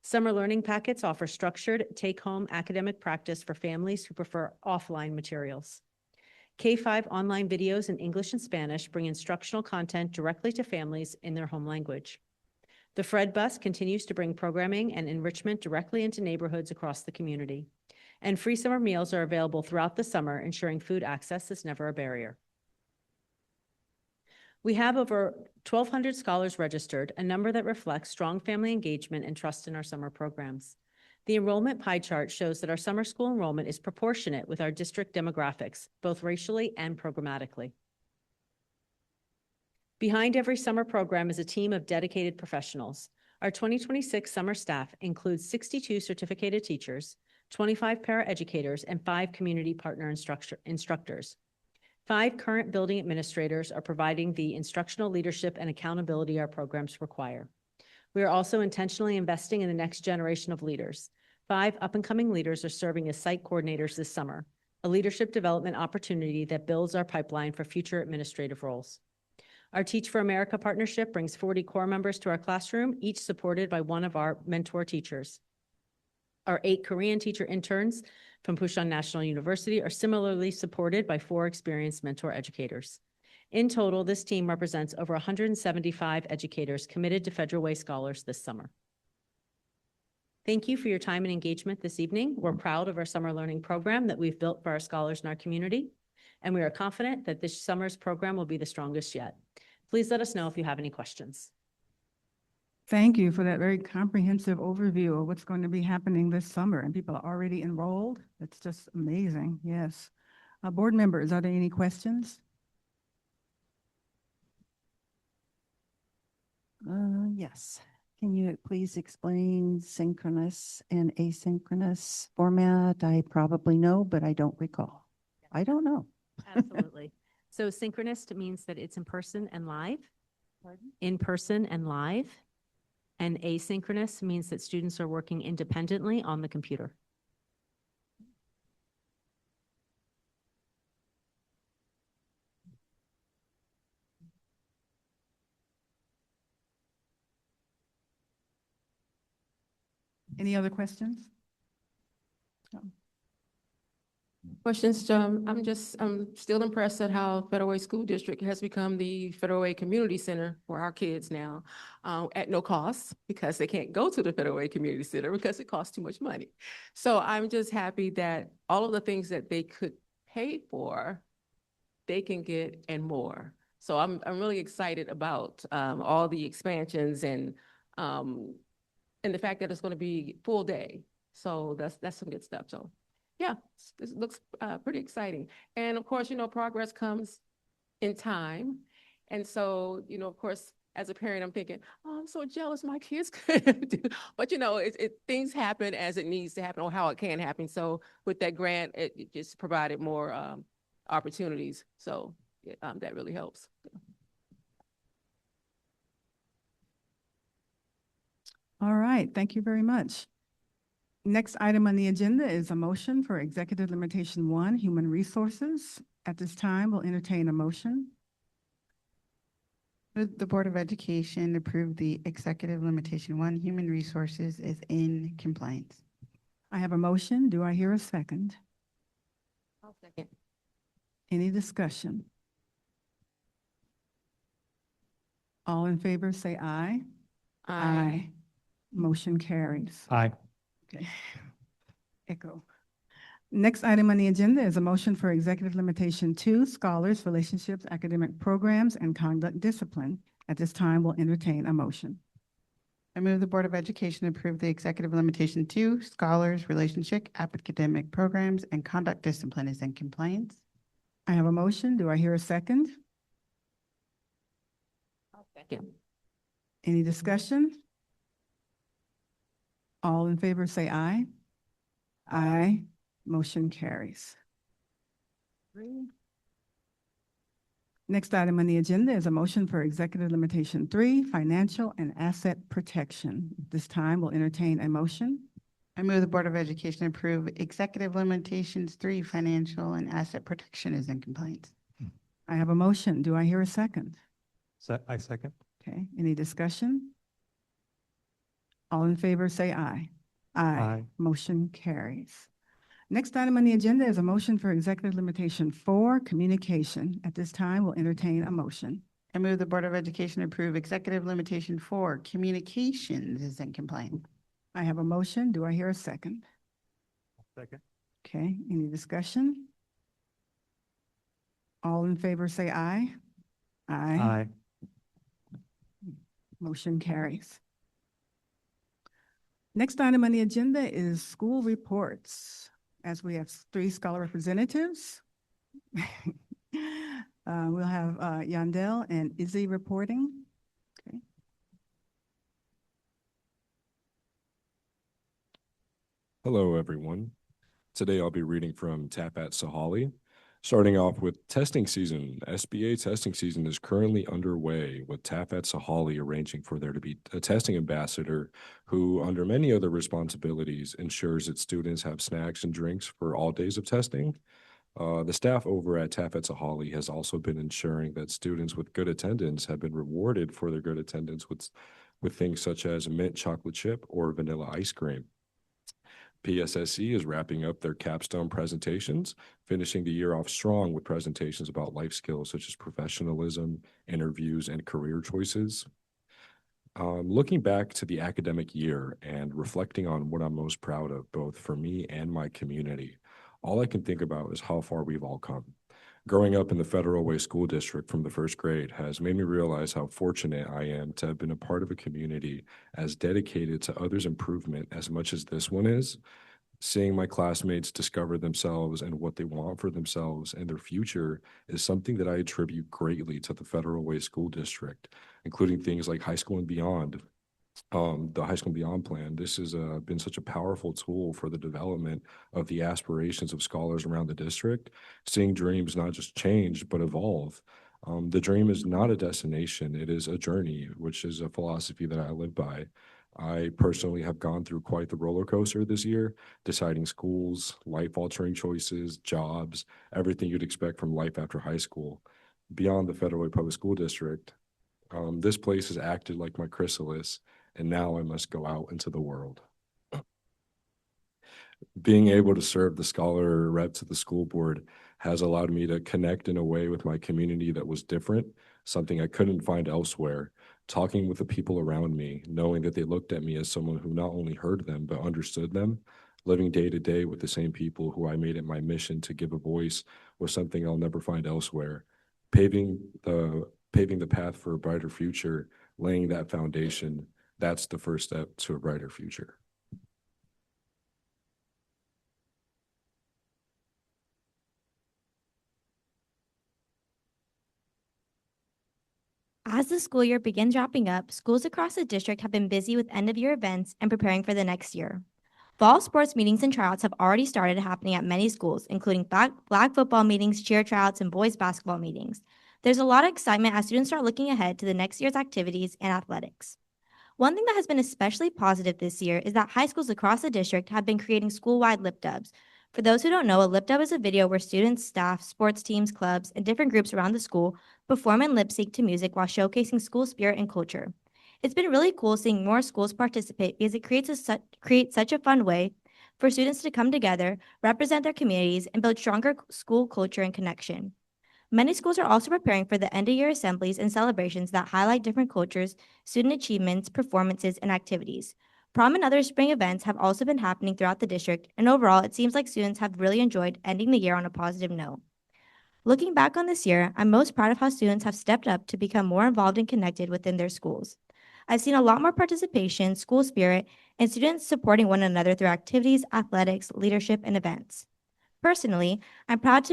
Summer learning packets offer structured, take-home academic practice for families who prefer offline materials. K-5 online videos in English and Spanish bring instructional content directly to families in their home language. The Fred Bus continues to bring programming and enrichment directly into neighborhoods across the community. And free summer meals are available throughout the summer, ensuring food access is never a barrier. We have over 1,200 scholars registered, a number that reflects strong family engagement and trust in our summer programs. The enrollment pie chart shows that our summer school enrollment is proportionate with our district demographics, both racially and programmatically. Behind every summer program is a team of dedicated professionals. Our 2026 summer staff includes 62 certificated teachers, 25 paraeducators, and 5 community partner instructors. 5 current building administrators are providing the instructional leadership and accountability our programs require. We are also intentionally investing in the next generation of leaders. 5 up-and-coming leaders are serving as site coordinators this summer, a leadership development opportunity that builds our pipeline for future administrative roles. Our Teach for America partnership brings 40 core members to our classroom, each supported by one of our mentor teachers. Our 8 Korean teacher interns from Pusan National University are similarly supported by 4 experienced mentor educators. In total, this team represents over 175 educators committed to Federal Way scholars this summer. Thank you for your time and engagement this evening. We're proud of our summer learning program that we've built for our scholars in our community, and we are confident that this summer's program will be the strongest yet. Please let us know if you have any questions. Thank you for that very comprehensive overview of what's going to be happening this summer, and people are already enrolled. It's just amazing, yes. Board members, are there any questions? Yes. Can you please explain synchronous and asynchronous format? I probably know, but I don't recall. I don't know. Absolutely. So synchronous means that it's in person and live. Pardon? In person and live. And asynchronous means that students are working independently on the computer. Any other questions? Questions, I'm still impressed at how Federal Way School District has become the Federal Way Community Center for our kids now, at no cost, because they can't go to the Federal Way Community Center because it costs too much money. So I'm just happy that all of the things that they could pay for, they can get and more. So I'm really excited about all the expansions and the fact that it's going to be full day. So that's some good stuff. So yeah, this looks pretty exciting. And of course, you know, progress comes in time. And so, of course, as a parent, I'm thinking, oh, I'm so jealous my kids could do. But things happen as it needs to happen or how it can happen. So with that grant, it just provided more opportunities. So that really helps. All right, thank you very much. Next item on the agenda is a motion for Executive Limitation 1, Human Resources. At this time, we'll entertain a motion. The Board of Education approve the Executive Limitation 1, Human Resources is in compliance. I have a motion. Do I hear a second? I'll second. Any discussion? All in favor, say aye. Aye. Motion carries. Aye. Okay. Echo. Next item on the agenda is a motion for Executive Limitation 2, Scholars, Relationships, Academic Programs, and Conduct Discipline. At this time, we'll entertain a motion. I move the Board of Education approve the Executive Limitation 2, Scholars, Relationship, Academic Programs, and Conduct Discipline is in compliance. I have a motion. Do I hear a second? I'll second. Any discussion? All in favor, say aye. Aye. Motion carries. Next item on the agenda is a motion for Executive Limitation 3, Financial and Asset Protection. This time, we'll entertain a motion. I move the Board of Education approve Executive Limitations 3, Financial and Asset Protection is in compliance. I have a motion. Do I hear a second? I second. Okay, any discussion? All in favor, say aye. Aye. Motion carries. Next item on the agenda is a motion for Executive Limitation 4, Communication. At this time, we'll entertain a motion. I move the Board of Education approve Executive Limitation 4, Communications is in compliance. I have a motion. Do I hear a second? Second. Okay, any discussion? All in favor, say aye. Aye. Motion carries. Next item on the agenda is school reports. As we have 3 scholar representatives, we'll have Yandel and Izzy reporting. Okay. Hello, everyone. Today I'll be reading from Tapat Sahali. Starting off with testing season. SBA testing season is currently underway, with Tapat Sahali arranging for there to be a testing ambassador who, under many other responsibilities, ensures that students have snacks and drinks for all days of testing. The staff over at Tapat Sahali has also been ensuring that students with good attendance have been rewarded for their good attendance with things such as mint chocolate chip or vanilla ice cream. PSSE is wrapping up their capstone presentations, finishing the year off strong with presentations about life skills such as professionalism, interviews, and career choices. Looking back to the academic year and reflecting on what I'm most proud of, both for me and my community, all I can think about is how far we've all come. Growing up in the Federal Way School District from the first grade has made me realize how fortunate I am to have been a part of a community as dedicated to others' improvement as much as this one is. Seeing my classmates discover themselves and what they want for themselves and their future is something that I attribute greatly to the Federal Way School District, including things like High School and Beyond. The High School and Beyond plan. This has been such a powerful tool for the development of the aspirations of scholars around the district, seeing dreams not just change, but evolve. The dream is not a destination, it is a journey, which is a philosophy that I live by. I personally have gone through quite the roller coaster this year, deciding schools, life-altering choices, jobs, everything you'd expect from life after high school. Beyond the Federal Way Public School District, this place has acted like my chrysalis, and now I must go out into the world. Being able to serve the scholar rep to the school board has allowed me to connect in a way with my community that was different, something I couldn't find elsewhere. Talking with the people around me, knowing that they looked at me as someone who not only heard them, but understood them, living day to day with the same people who I made it my mission to give a voice was something I'll never find elsewhere. Paving the path for a brighter future, laying that foundation, that's the first step to a brighter future. As the school year begins wrapping up, schools across the district have been busy with end-of-year events and preparing for the next year. Fall sports meetings and tryouts have already started happening at many schools, including flag football meetings, cheer tryouts, and boys basketball meetings. There's a lot of excitement as students start looking ahead to the next year's activities and athletics. One thing that has been especially positive this year is that high schools across the district have been creating school-wide lip dubs. For those who don't know, a lip dub is a video where students, staff, sports teams, clubs, and different groups around the school perform and lip sync to music while showcasing school spirit and culture. It's been really cool seeing more schools participate because it creates such a fun way for students to come together, represent their communities, and build stronger school culture and connection. Many schools are also preparing for the end-of-year assemblies and celebrations that highlight different cultures, student achievements, performances, and activities. Prom and other spring events have also been happening throughout the district, and overall, it seems like students have really enjoyed ending the year on a positive note. Looking back on this year, I'm most proud of how students have stepped up to become more involved and connected within their schools. I've seen a lot more participation, school spirit, and students supporting one another through activities, athletics, leadership, and events. Personally, I'm proud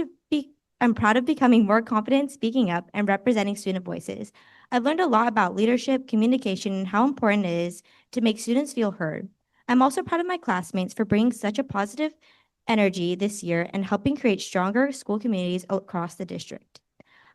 of becoming more confident speaking up and representing student voices. I've learned a lot about leadership, communication, and how important it is to make students feel heard. I'm also proud of my classmates for bringing such a positive energy this year and helping create stronger school communities across the district.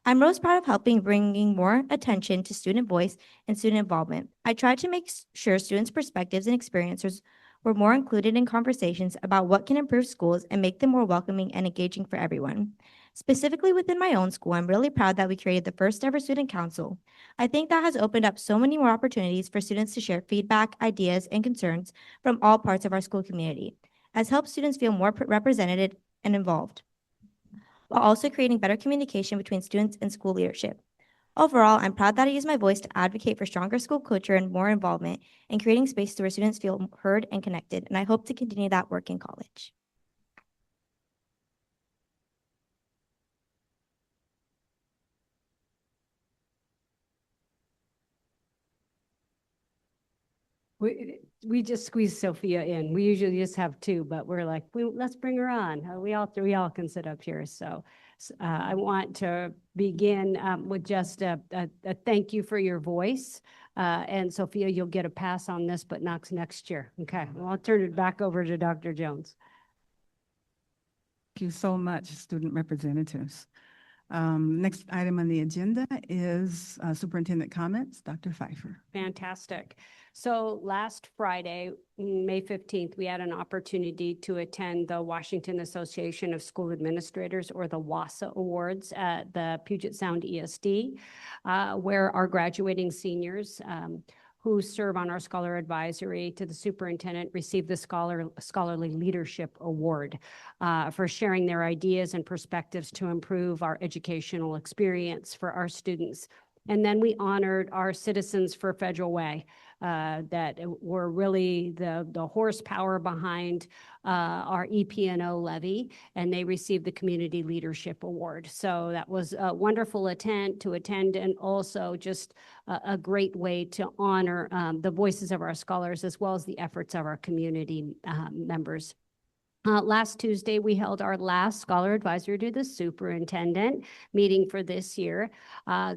I'm most proud of bringing more attention to student voice and student involvement. I tried to make sure students' perspectives and experiences were more included in conversations about what can improve schools and make them more welcoming and engaging for everyone. Specifically within my own school, I'm really proud that we created the first ever student council. I think that has opened up so many more opportunities for students to share feedback, ideas, and concerns from all parts of our school community, has helped students feel more represented and involved, while also creating better communication between students and school leadership. Overall, I'm proud that I use my voice to advocate for stronger school culture and more involvement in creating spaces where students feel heard and connected, and I hope to continue that work in college. We just squeezed Sophia in. We usually just have two, but we're like, let's bring her on. We all can sit up here. So I want to begin with just a thank you for your voice. And Sophia, you'll get a pass on this, but next year. Okay, well, I'll turn it back over to Dr. Jones. Thank you so much, student representatives. Next item on the agenda is superintendent comments. Dr. Pfeiffer. Fantastic. So last Friday, May 15th, we had an opportunity to attend the Washington Association of School Administrators, or the WASA Awards, at the Puget Sound ESD, where our graduating seniors who serve on our scholar advisory to the superintendent received the Scholarly Leadership Award for sharing their ideas and perspectives to improve our educational experience for our students. And then we honored our Citizens for Federal Way that were really the horsepower behind our EP&O levy, and they received the Community Leadership Award. So that was a wonderful to attend, and also just a great way to honor the voices of our scholars as well as the efforts of our community members. Last Tuesday, we held our last scholar advisory to the superintendent meeting for this year,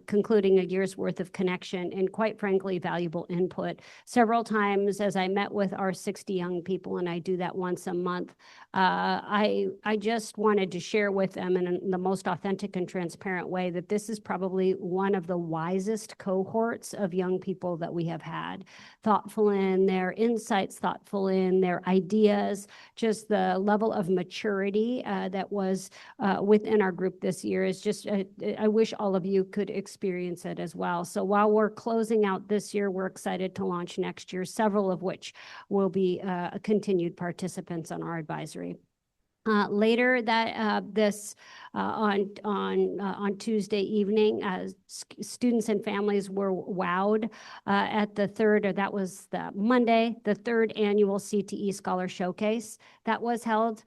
concluding a year's worth of connection and, quite frankly, valuable input. Several times as I met with our 60 young people, and I do that once a month, I just wanted to share with them in the most authentic and transparent way that this is probably one of the wisest cohorts of young people that we have had. Thoughtful in their insights, thoughtful in their ideas, just the level of maturity that was within our group this year is just, I wish all of you could experience it as well. So while we're closing out this year, we're excited to launch next year, several of which will be continued participants on our advisory. Later on Tuesday evening, students and families were wowed at the third annual CTE Scholar Showcase that was held.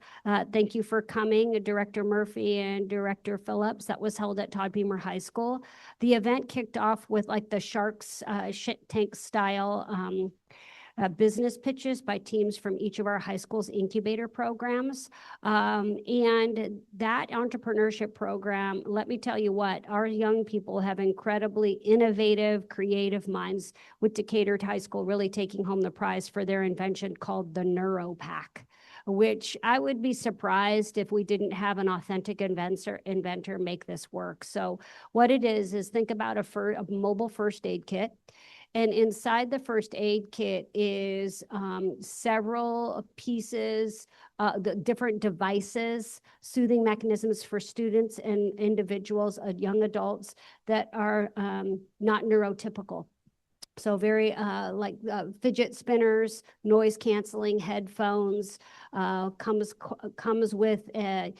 Thank you for coming, Director Murphy and Director Phillips. That was held at Todd Beamer High School. The event kicked off with like the Sharks tank style business pitches by teams from each of our high schools' incubator programs. And that entrepreneurship program, let me tell you what, our young people have incredibly innovative, creative minds, with Decatur High School really taking home the prize for their invention called the NeuroPack, which I would be surprised if we didn't have an authentic inventor make this work. So what it is think about a mobile first aid kit. And inside the first aid kit is several pieces, the different devices, soothing mechanisms for students and individuals, young adults that are not neurotypical. So very like fidget spinners, noise canceling headphones, comes with a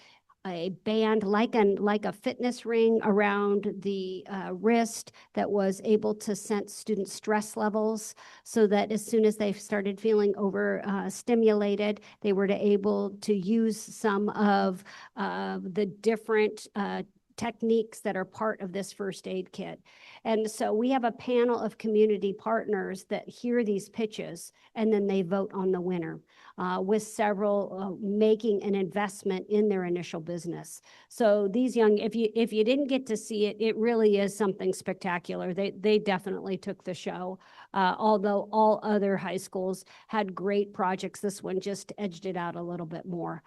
band like a fitness ring around the wrist that was able to sense student stress levels, so that as soon as they started feeling stimulated, they were able to use some of the different techniques that are part of this first aid kit. And so we have a panel of community partners that hear these pitches, and then they vote on the winner, with several making an investment in their initial business. So these young, if you didn't get to see it, it really is something spectacular. They definitely took the show. Although all other high schools had great projects, this one just edged it out a little bit more.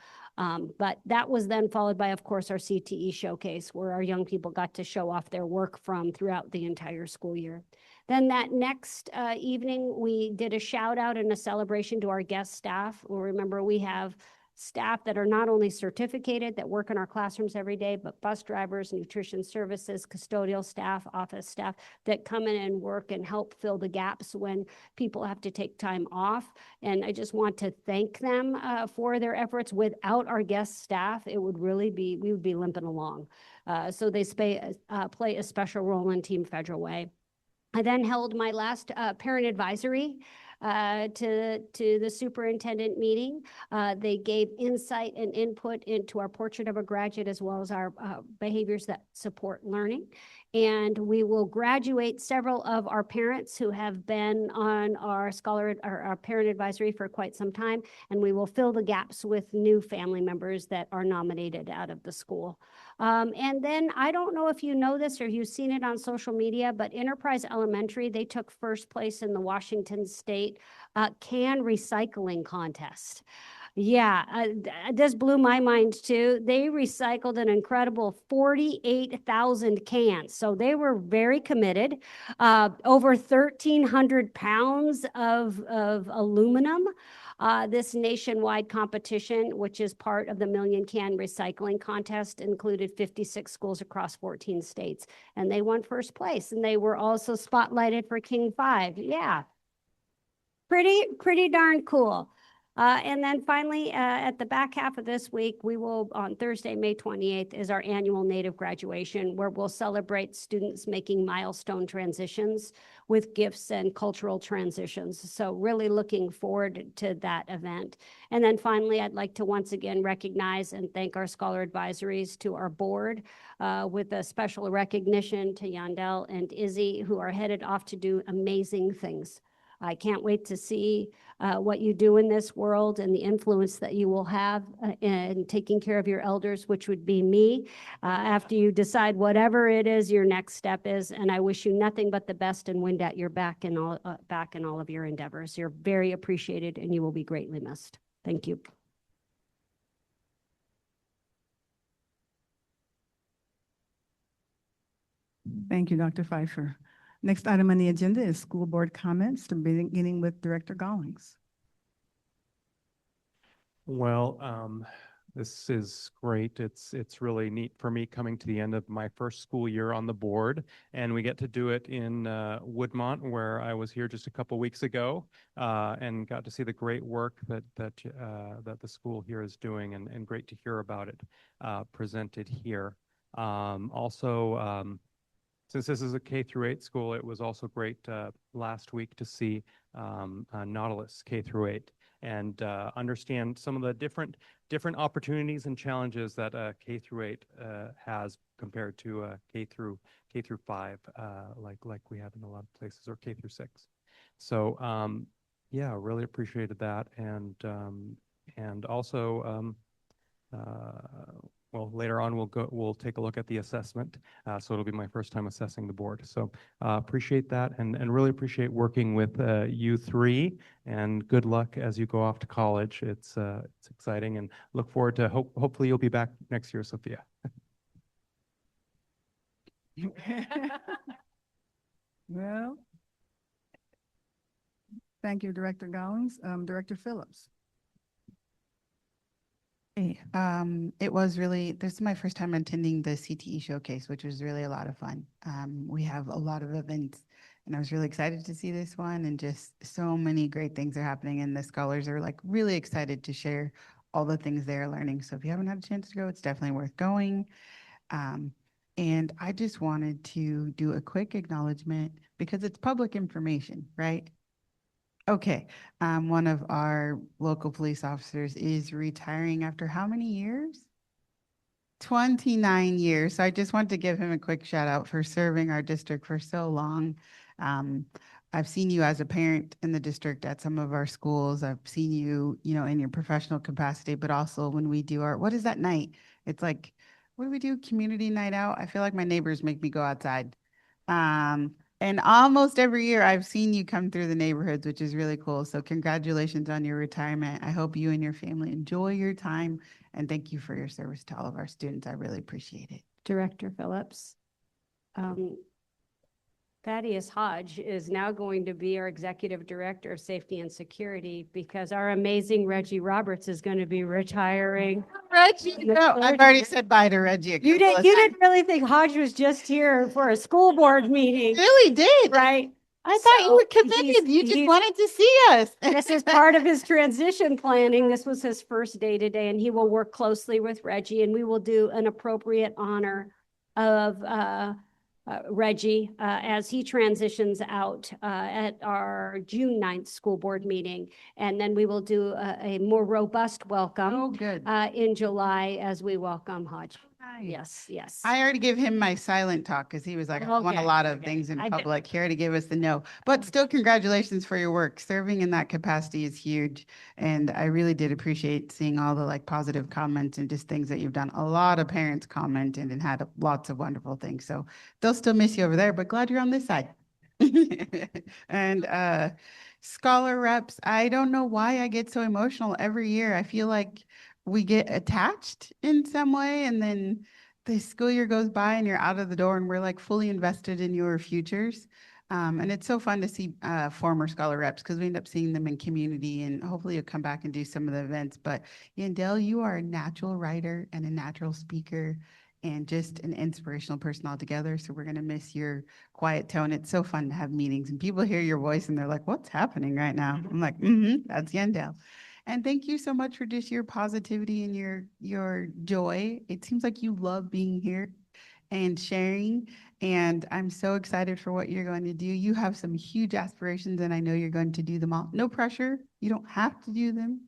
But that was then followed by, of course, our CTE showcase, where our young people got to show off their work from throughout the entire school year. Then that next evening, we did a shout out and a celebration to our guest staff. Well, remember, we have staff that are not only certificated, that work in our classrooms every day, but bus drivers, nutrition services, custodial staff, office staff that come in and work and help fill the gaps when people have to take time off. And I just want to thank them for their efforts. Without our guest staff, it would really be, we would be limping along. So they play a special role in Team Federal Way. I then held my last parent advisory to the superintendent meeting. They gave insight and input into our portrait of a graduate, as well as our behaviors that support learning. And we will graduate several of our parents who have been on our our parent advisory for quite some time, and we will fill the gaps with new family members that are nominated out of the school. And then I don't know if you know this or you've seen it on social media, but Enterprise Elementary, they took first place in the Washington State can recycling contest. Yeah, this blew my mind too. They recycled an incredible 48,000 cans. So they were very committed. Over 1,300 pounds of aluminum. This nationwide competition, which is part of the Million Can Recycling Contest, included 56 schools across 14 states. And they won first place. And they were also spotlighted for King 5. Yeah. Pretty darn cool. And then finally, at the back half of this week, we will, on Thursday, May 28th, is our annual Native graduation, where we'll celebrate students making milestone transitions with gifts and cultural transitions. So really looking forward to that event. And then finally, I'd like to once again recognize and thank our scholar advisories, to our board, with a special recognition to Yandel and Izzy, who are headed off to do amazing things. I can't wait to see what you do in this world and the influence that you will have in taking care of your elders, which would be me, after you decide whatever it is your next step is. And I wish you nothing but the best and wind at your back in all of your endeavors. You're very appreciated, and you will be greatly missed. Thank you. Thank you, Dr. Pfeiffer. Next item on the agenda is school board comments, beginning with Director Gollings. Well, this is great. It's really neat for me coming to the end of my first school year on the board, and we get to do it in Woodmont, where I was here just a couple weeks ago, and got to see the great work that the school here is doing, and great to hear about it presented here. Also, since this is a K through 8 school, it was also great last week to see Nautilus K through 8 and understand some of the different opportunities and challenges that K through 8 has compared to K through 5, like we have in a lot of places, or K through 6. So Yeah, really appreciated that. And also, well, later on, we'll take a look at the assessment. So it'll be my first time assessing the board. So appreciate that and really appreciate working with you three, and good luck as you go off to college. It's exciting, and look forward to hopefully you'll be back next year, Sophia. Well, thank you, Director Gollings. Director Phillips. Hey, it was really, this is my first time attending the CTE showcase, which was really a lot of fun. We have a lot of events, and I was really excited to see this one, and just so many great things are happening, and the scholars are like really excited to share all the things they're learning. So if you haven't had a chance to go, it's definitely worth going. And I just wanted to do a quick acknowledgement because it's public information, right? Okay, one of our local police officers is retiring after how many years? 29 years. So I just want to give him a quick shout out for serving our district for so long. I've seen you as a parent in the district at some of our schools. I've seen you, in your professional capacity, but also when we do what is that night? It's like, what do we do? Community night out. I feel like my neighbors make me go outside. And almost every year I've seen you come through the neighborhoods, which is really cool. So congratulations on your retirement. I hope you and your family enjoy your time, and thank you for your service to all of our students. I really appreciate it. Director Phillips. Thaddeus Hodge is now going to be our Executive Director of Safety and Security because our amazing Reggie Roberts is going to be retiring. Reggie, no, I've already said bye to Reggie. You didn't really think Hodge was just here for a school board meeting. Really did. Right? I thought you were committed. You just wanted to see us. This is part of his transition planning. This was his first day today, and he will work closely with Reggie, and we will do an appropriate honor of Reggie as he transitions out at our June 9th school board meeting. And then we will do a more robust welcome in July as we welcome Hodge. Yes, yes. I already gave him my silent talk because he was like, I want a lot of things in public. He already gave us the no. But still, congratulations for your work. Serving in that capacity is huge. And I really did appreciate seeing all the positive comments and just things that you've done. A lot of parents commented and had lots of wonderful things. So they'll still miss you over there, but glad you're on this side. And scholar reps, I don't know why I get so emotional every year. I feel like we get attached in some way, and then the school year goes by and you're out of the door, and we're fully invested in your futures. And it's so fun to see former scholar reps because we end up seeing them in community, and hopefully you'll come back and do some of the events. But Yandel, you are a natural writer and a natural speaker and just an inspirational person altogether. So we're going to miss your quiet tone. It's so fun to have meetings and people hear your voice and they're like, what's happening right now? I'm like, that's Yandel. And thank you so much for just your positivity and your joy. It seems like you love being here and sharing. And I'm so excited for what you're going to do. You have some huge aspirations, and I know you're going to do them all. No pressure. You don't have to do them.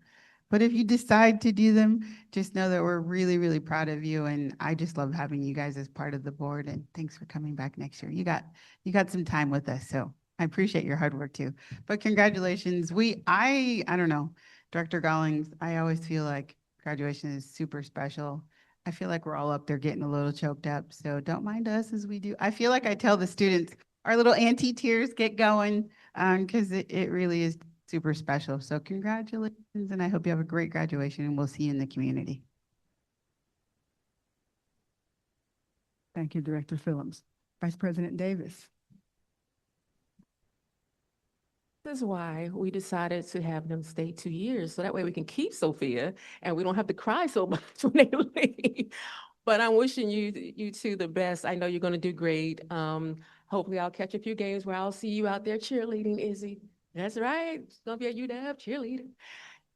But if you decide to do them, just know that we're really, really proud of you. And I just love having you guys as part of the board. And thanks for coming back next year. You got some time with us. So I appreciate your hard work too. But congratulations. I don't know. Director Gollings, I always feel like graduation is super special. I feel like we're all up there getting a little choked up, so don't mind us as we do. I feel like I tell the students, our little anti-tears get going because it really is super special. So congratulations, and I hope you have a great graduation, and we'll see you in the community. Thank you, Director Phillips. Vice President Davis. This is why we decided to have them stay 2 years, so that way we can keep Sophia and we don't have to cry so much when they leave. But I'm wishing you two the best. I know you're going to do great. Hopefully I'll catch a few games where I'll see you out there cheerleading, Izzy. That's right. It's going to be a UW cheerleader.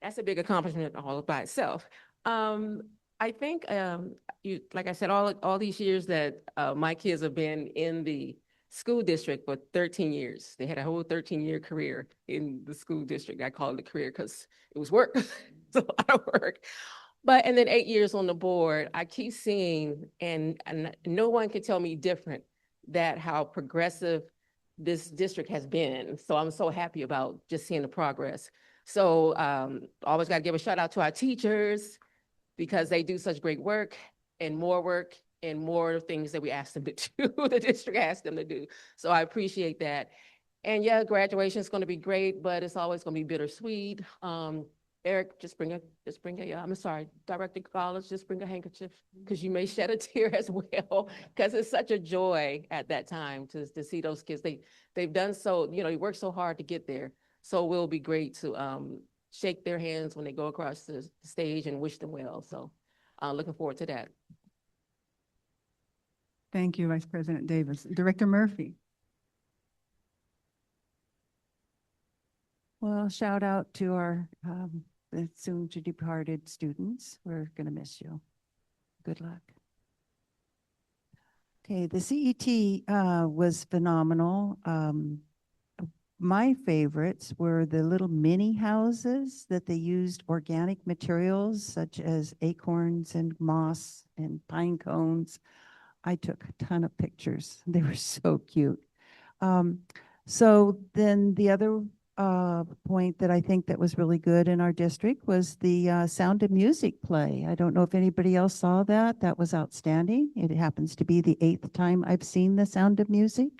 That's a big accomplishment all by itself. I think, like I said, all these years that my kids have been in the school district for 13 years. They had a whole 13-year career in the school district. I call it a career because it was work. It's a lot of work. And then 8 years on the board, I keep seeing, and no one can tell me different, that how progressive this district has been. So I'm so happy about just seeing the progress. So always got to give a shout out to our teachers because they do such great work and more things that we ask them to do, the district asked them to do. So I appreciate that. And yeah, graduation is going to be great, but it's always going to be bittersweet. Eric, just bring a, I'm sorry, Director Collins, just bring a handkerchief because you may shed a tear as well, because it's such a joy at that time to see those kids. They've done so, you know, they worked so hard to get there. So it will be great to shake their hands when they go across the stage and wish them well. So looking forward to that. Thank you, Vice President Davis. Director Murphy. Well, shout out to our the soon to departed students. We're going to miss you. Good luck. Okay, the CET was phenomenal. My favorites were the little mini houses that they used organic materials such as acorns and moss and pine cones. I took a ton of pictures. They were so cute. So then the other point that I think that was really good in our district was the Sound of Music play. I don't know if anybody else saw that. That was outstanding. It happens to be the 8th time I've seen the Sound of Music.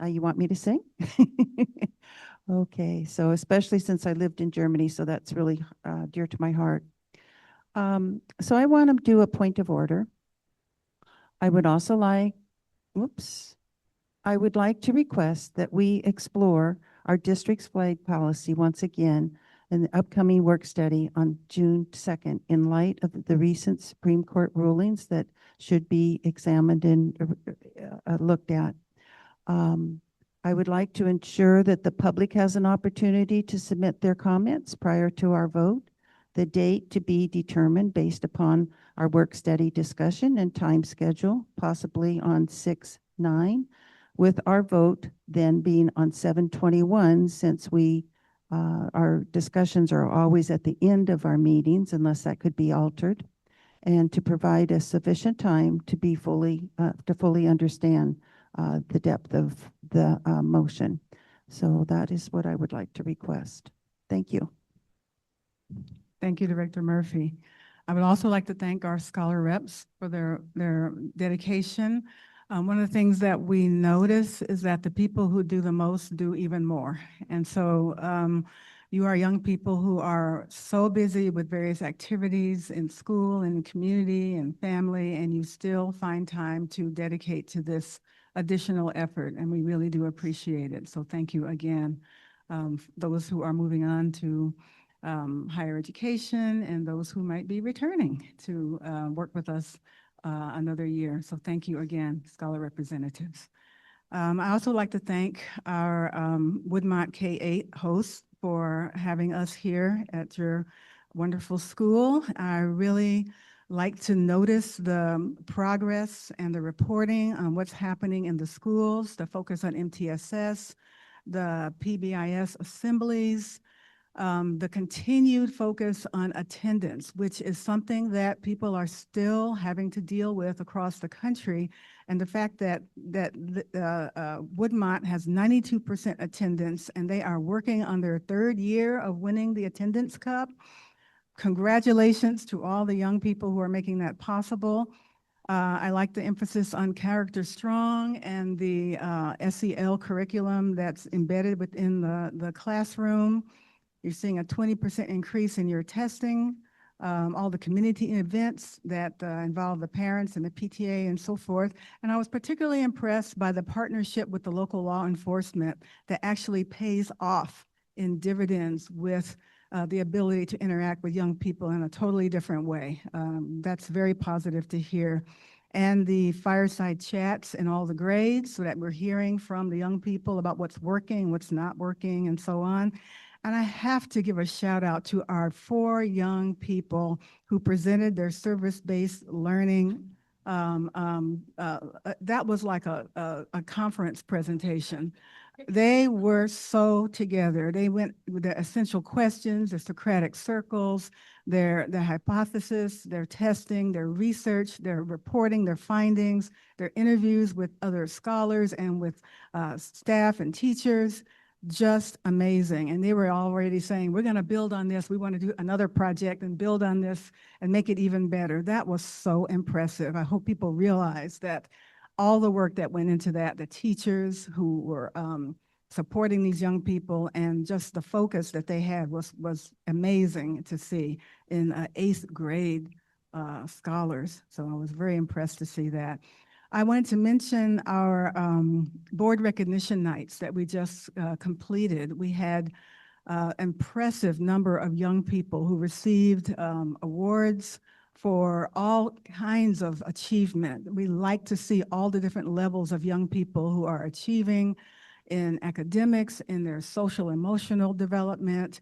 You want me to sing? Okay, so especially since I lived in Germany, so that's really dear to my heart. So I want to do a point of order. I would also like, I would like to request that we explore our district's flag policy once again in the upcoming work study on June 2nd in light of the recent Supreme Court rulings that should be examined and looked at. I would like to ensure that the public has an opportunity to submit their comments prior to our vote. The date to be determined based upon our work study discussion and time schedule, possibly on 6/9, with our vote then being on 7/21, since our discussions are always at the end of our meetings unless that could be altered, and to provide us sufficient time to be fully understand the depth of the motion. So that is what I would like to request. Thank you. Thank you, Director Murphy. I would also like to thank our scholar reps for their dedication. One of the things that we notice is that the people who do the most do even more. And so you are young people who are so busy with various activities in school and community and family, and you still find time to dedicate to this additional effort, and we really do appreciate it. So thank you again. Those who are moving on to higher education and those who might be returning to work with us another year. So thank you again, scholar representatives. I also like to thank our Woodmont K-8 hosts for having us here at your wonderful school. I really like to notice the progress and the reporting on what's happening in the schools, the focus on MTSS, the PBIS assemblies, the continued focus on attendance, which is something that people are still having to deal with across the country. And the fact that Woodmont has 92% attendance and they are working on their 3rd year of winning the Attendance Cup. Congratulations to all the young people who are making that possible. I like the emphasis on Character Strong and the SEL curriculum that's embedded within the classroom. You're seeing a 20% increase in your testing, all the community events that involve the parents and the PTA and so forth. And I was particularly impressed by the partnership with the local law enforcement that actually pays off in dividends with the ability to interact with young people in a totally different way. That's very positive to hear. And the fireside chats in all the grades so that we're hearing from the young people about what's working, what's not working, and so on. And I have to give a shout out to our 4 young people who presented their service-based learning. That was like a conference presentation. They were so together. They went with the essential questions, the Socratic circles, their hypothesis, their testing, their research, their reporting, their findings, their interviews with other scholars and with staff and teachers. Just amazing. And they were already saying, we're going to build on this. We want to do another project and build on this and make it even better. That was so impressive. I hope people realize that all the work that went into that, the teachers who were supporting these young people, and just the focus that they had was amazing to see in 8th grade scholars. So I was very impressed to see that. I wanted to mention our board recognition nights that we just completed. We had impressive number of young people who received awards for all kinds of achievement. We like to see all the different levels of young people who are achieving in academics, in their social emotional development,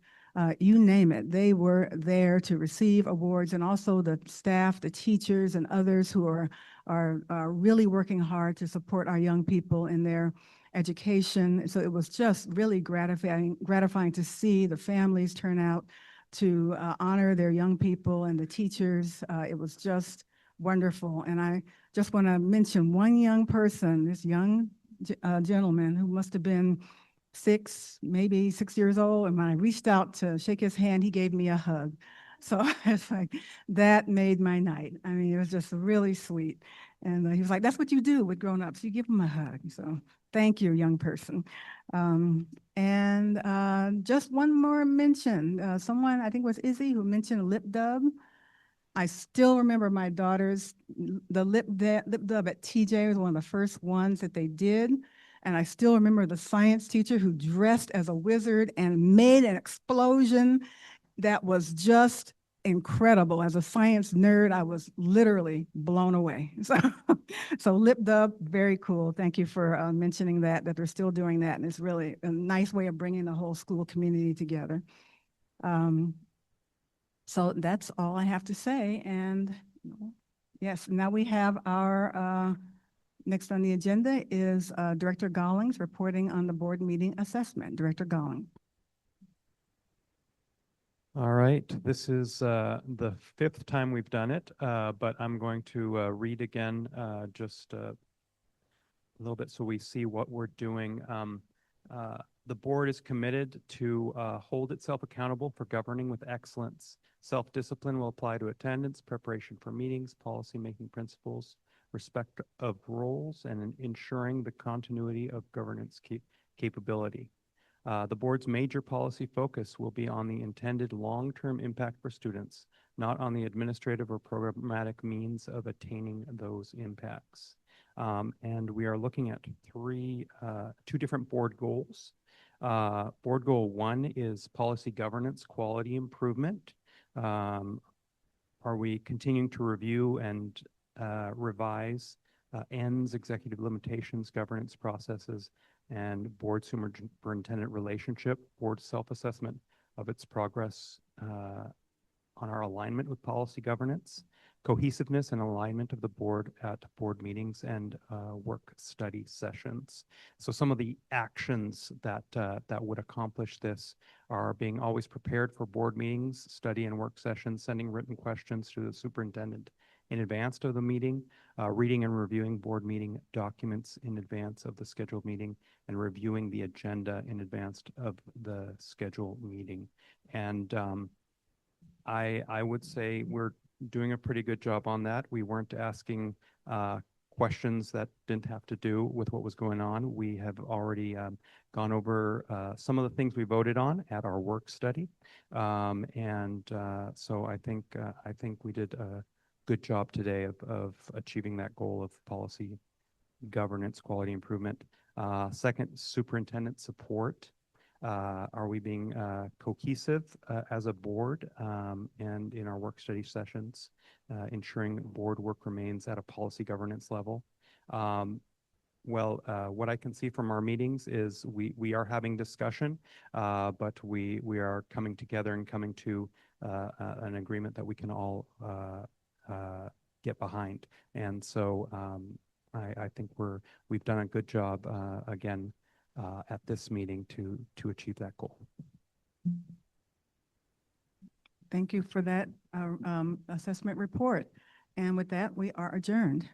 you name it. They were there to receive awards, and also the staff, the teachers, and others who are really working hard to support our young people in their education. So it was just really gratifying to see the families turn out to honor their young people and the teachers. It was just wonderful. And I just want to mention one young person, this young gentleman who must have been maybe 6 years old. And when I reached out to shake his hand, he gave me a hug. So it's like, that made my night. I mean, it was just really sweet. And he was like, that's what you do with grown-ups. You give them a hug. So thank you, young person. Just one more mention. Someone, I think it was Izzy, who mentioned lip dub. I still remember my daughters, the lip dub at TJ was one of the first ones that they did. And I still remember the science teacher who dressed as a wizard and made an explosion that was just incredible. As a science nerd, I was literally blown away. So lip dub, very cool. Thank you for mentioning that they're still doing that. And it's really a nice way of bringing the whole school community together. So that's all I have to say. And yes, now we have our, next on the agenda is Director Gollings reporting on the board meeting assessment. Director Gollings. All right, this is the 5th time we've done it, but I'm going to read again just a little bit so we see what we're doing. The board is committed to hold itself accountable for governing with excellence. Self-discipline will apply to attendance, preparation for meetings, policy-making principles, respect of roles, and ensuring the continuity of governance capability. The board's major policy focus will be on the intended long-term impact for students, not on the administrative or programmatic means of attaining those impacts. And we are looking at two different board goals. Board goal 1 is policy governance, quality improvement. Are we continuing to review and revise ends, executive limitations, governance processes, and board superintendent relationship, board self-assessment of its progress on our alignment with policy governance, cohesiveness and alignment of the board at board meetings and work study sessions. So some of the actions that would accomplish this are being always prepared for board meetings, study and work sessions, sending written questions to the superintendent in advance of the meeting, reading and reviewing board meeting documents in advance of the scheduled meeting, and reviewing the agenda in advance of the scheduled meeting. And I would say we're doing a pretty good job on that. We weren't asking questions that didn't have to do with what was going on. We have already gone over some of the things we voted on at our work study. So I think we did a good job today of achieving that goal of policy governance, quality improvement. Second, superintendent support. Are we being cohesive as a board and in our work study sessions, ensuring board work remains at a policy governance level? What I can see from our meetings is we are having discussion, but we are coming together and coming to an agreement that we can all get behind. And so I think we've done a good job, again, at this meeting to achieve that goal. Thank you for that assessment report. And with that, we are adjourned.